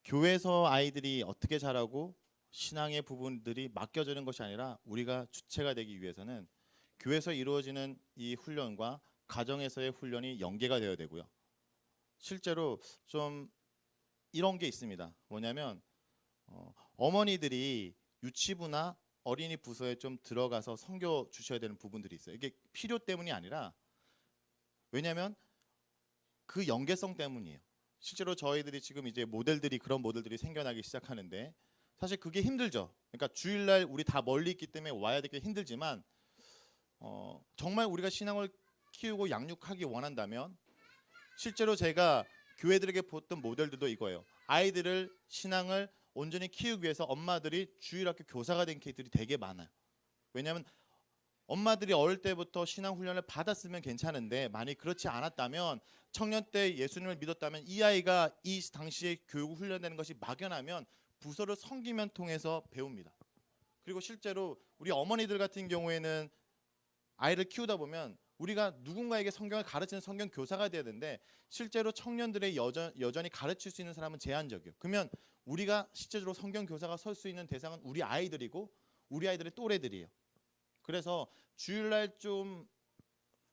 교회에서 아이들이 어떻게 자라고 신앙의 부분들이 맡겨지는 것이 아니라 우리가 주체가 되기 위해서는 교회에서 이루어지는 이 훈련과 가정에서의 훈련이 연계가 되어야 되고요. 실제로 좀 이런 게 있습니다. 뭐냐면 어머니들이 유치부나 어린이 부서에 좀 들어가서 섬겨 주셔야 되는 부분들이 있어요. 이게 필요 때문이 아니라 왜냐하면 그 연계성 때문이에요. 실제로 저희들이 지금 이제 그런 모델들이 생겨나기 시작하는데 사실 그게 힘들죠. 그러니까 주일날 우리 다 멀리 있기 때문에 와야 되기 힘들지만 정말 우리가 신앙을 키우고 양육하기 원한다면 실제로 제가 교회들에게 보던 모델들도 이거예요. 아이들을 신앙을 온전히 키우기 위해서 엄마들이 주일학교 교사가 된 케이스들이 되게 많아요. 왜냐하면 엄마들이 어릴 때부터 신앙 훈련을 받았으면 괜찮은데 만약 그렇지 않았다면 청년 때 예수님을 믿었다면 이 아이가 이 당시에 교육 훈련되는 것이 막연하면 부서를 섬기면 통해서 배웁니다. 그리고 실제로 우리 어머니들 같은 경우에는 아이를 키우다 보면 우리가 누군가에게 성경을 가르치는 성경 교사가 돼야 되는데 실제로 청년들의 여전히 가르칠 수 있는 사람은 제한적이에요. 그러면 우리가 실제로 성경 교사가 설 수 있는 대상은 우리 아이들이고 우리 아이들의 또래들이에요. 그래서 주일날 좀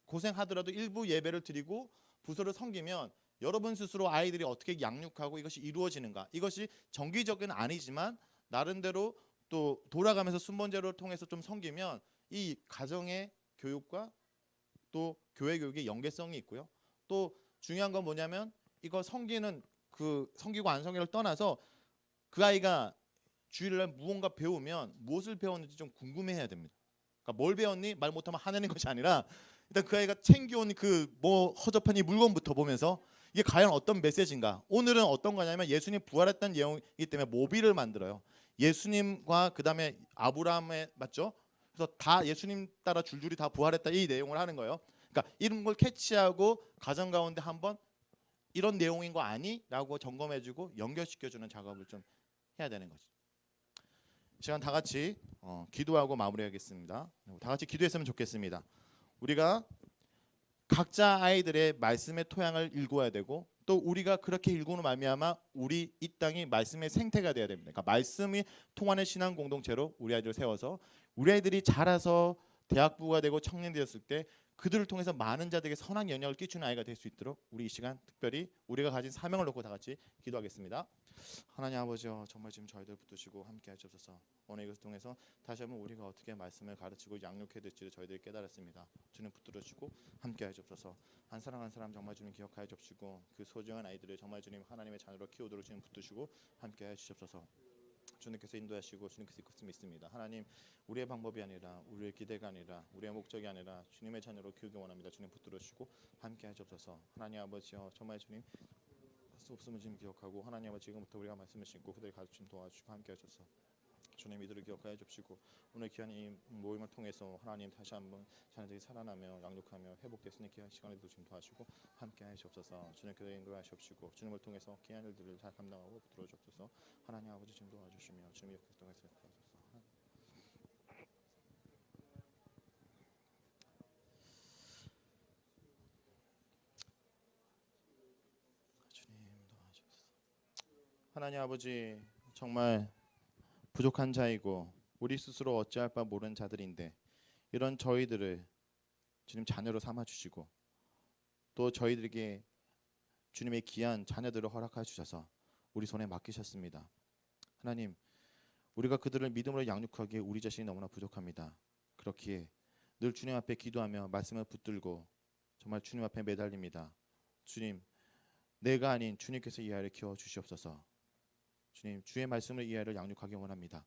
고생하더라도 일부 예배를 드리고 부서를 섬기면 여러분 스스로 아이들이 어떻게 양육하고 이것이 이루어지는가, 이것이 정기적은 아니지만 나름대로 또 돌아가면서 순번제로를 통해서 좀 섬기면 이 가정의 교육과 또 교회 교육의 연계성이 있고요. 또 중요한 건 뭐냐면 이거 섬기는 그 섬기고 안 섬기를 떠나서 그 아이가 주일날 무언가 배우면 무엇을 배웠는지 좀 궁금해해야 됩니다. 그러니까 뭘 배웠니? 말 못하면 화내는 것이 아니라 일단 그 아이가 챙겨온 그 뭐 허접한 이 물건부터 보면서 이게 과연 어떤 메시지인가. 오늘은 어떤 거냐면 예수님 부활했다는 내용이기 때문에 모비를 만들어요. 예수님과 그 다음에 아브라함의 맞죠? 그래서 다 예수님 따라 줄줄이 다 부활했다 이 내용을 하는 거예요. 그러니까 이런 걸 캐치하고 가정 가운데 한번 이런 내용인 거 아니? 라고 점검해주고 연결시켜주는 작업을 좀 해야 되는 거죠. 이 시간 다 같이 기도하고 마무리하겠습니다. 다 같이 기도했으면 좋겠습니다. 우리가 각자 아이들의 말씀의 토양을 읽어야 되고 또 우리가 그렇게 읽고는 말미암아 우리 이 땅이 말씀의 생태가 돼야 됩니다. 그러니까 말씀이 통하는 신앙 공동체로 우리 아이들을 세워서 우리 아이들이 자라서 대학부가 되고 청년 되었을 때 그들을 통해서 많은 자들에게 선한 영향을 끼치는 아이가 될 수 있도록 우리 이 시간 특별히 우리가 가진 사명을 놓고 다 같이 기도하겠습니다. 하나님 아버지여, 정말 지금 저희들 붙드시고 함께 하시옵소서. 오늘 이것을 통해서 다시 한번 우리가 어떻게 말씀을 가르치고 양육해야 될지를 저희들이 깨달았습니다. 주님 붙들어주시고 함께 하시옵소서. 한 사람 한 사람 정말 주님 기억하여 주시고 그 소중한 아이들을 정말 주님 하나님의 자녀로 키우도록 주님 붙드시고 함께 하시옵소서. 주님께서 인도하시고 주님께서 이끌 수 믿습니다. 하나님, 우리의 방법이 아니라 우리의 기대가 아니라 우리의 목적이 아니라 주님의 자녀로 키우기 원합니다. 주님 붙들어 주시고 함께 하시옵소서. 하나님 아버지여, 정말 주님 수 없음을 지금 기억하고 하나님 아버지 지금부터 우리가 말씀을 신고 그들의 가르침 도와주시고 함께 하셔서 주님 이들을 기억하여 주시고 오늘 귀한 이 모임을 통해서 하나님 다시 한번 자녀들이 살아나며 양육하며 회복될 수 있는 귀한 시간에도 지금 도와주시고 함께 하시옵소서. 주님께서 인도하시옵시고 주님을 통해서 귀한 일들을 잘 감당하고 붙들어 주옵소서. 하나님 아버지 지금 도와주시며 주님 옆에서 통해서 도와주소서. 주님 도와주옵소서. 하나님 아버지 정말 부족한 자이고 우리 스스로 어찌할 바 모르는 자들인데 이런 저희들을 주님 자녀로 삼아 주시고 또 저희들에게 주님의 귀한 자녀들을 허락하여 주셔서 우리 손에 맡기셨습니다. 하나님, 우리가 그들을 믿음으로 양육하기에 우리 자신이 너무나 부족합니다. 그렇기에 늘 주님 앞에 기도하며 말씀을 붙들고 정말 주님 앞에 매달립니다. 주님, 내가 아닌 주님께서 이 아이를 키워 주시옵소서. 주님, 주의 말씀을 이 아이를 양육하기 원합니다.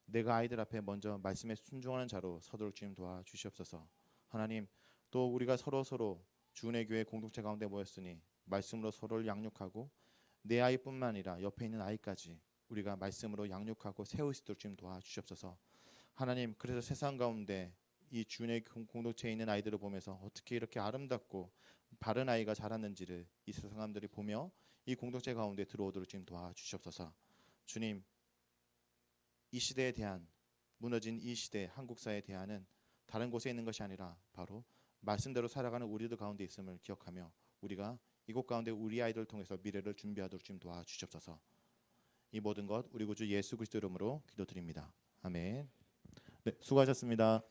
내가 아이들 앞에 먼저 말씀에 순종하는 자로 서도록 주님 도와주시옵소서. 하나님, 또 우리가 서로 주은혜 교회 공동체 가운데 모였으니 말씀으로 서로를 양육하고 내 아이뿐만 아니라 옆에 있는 아이까지 우리가 말씀으로 양육하고 세울 수 있도록 주님 도와주시옵소서. 하나님, 그래서 세상 가운데 이 주은혜 공동체에 있는 아이들을 보면서 어떻게 이렇게 아름답고 바른 아이가 자랐는지를 이 세상 사람들이 보며 이 공동체 가운데 들어오도록 주님 도와주시옵소서. 주님, 이 시대에 대한 무너진 이 시대 한국 사회에 대한은 다른 곳에 있는 것이 아니라 바로 말씀대로 살아가는 우리들 가운데 있음을 기억하며 우리가 이곳 가운데 우리 아이들을 통해서 미래를 준비하도록 주님 도와주시옵소서. 이 모든 것 우리 구주 예수 그리스도 이름으로 기도드립니다. 아멘. 네, 수고하셨습니다.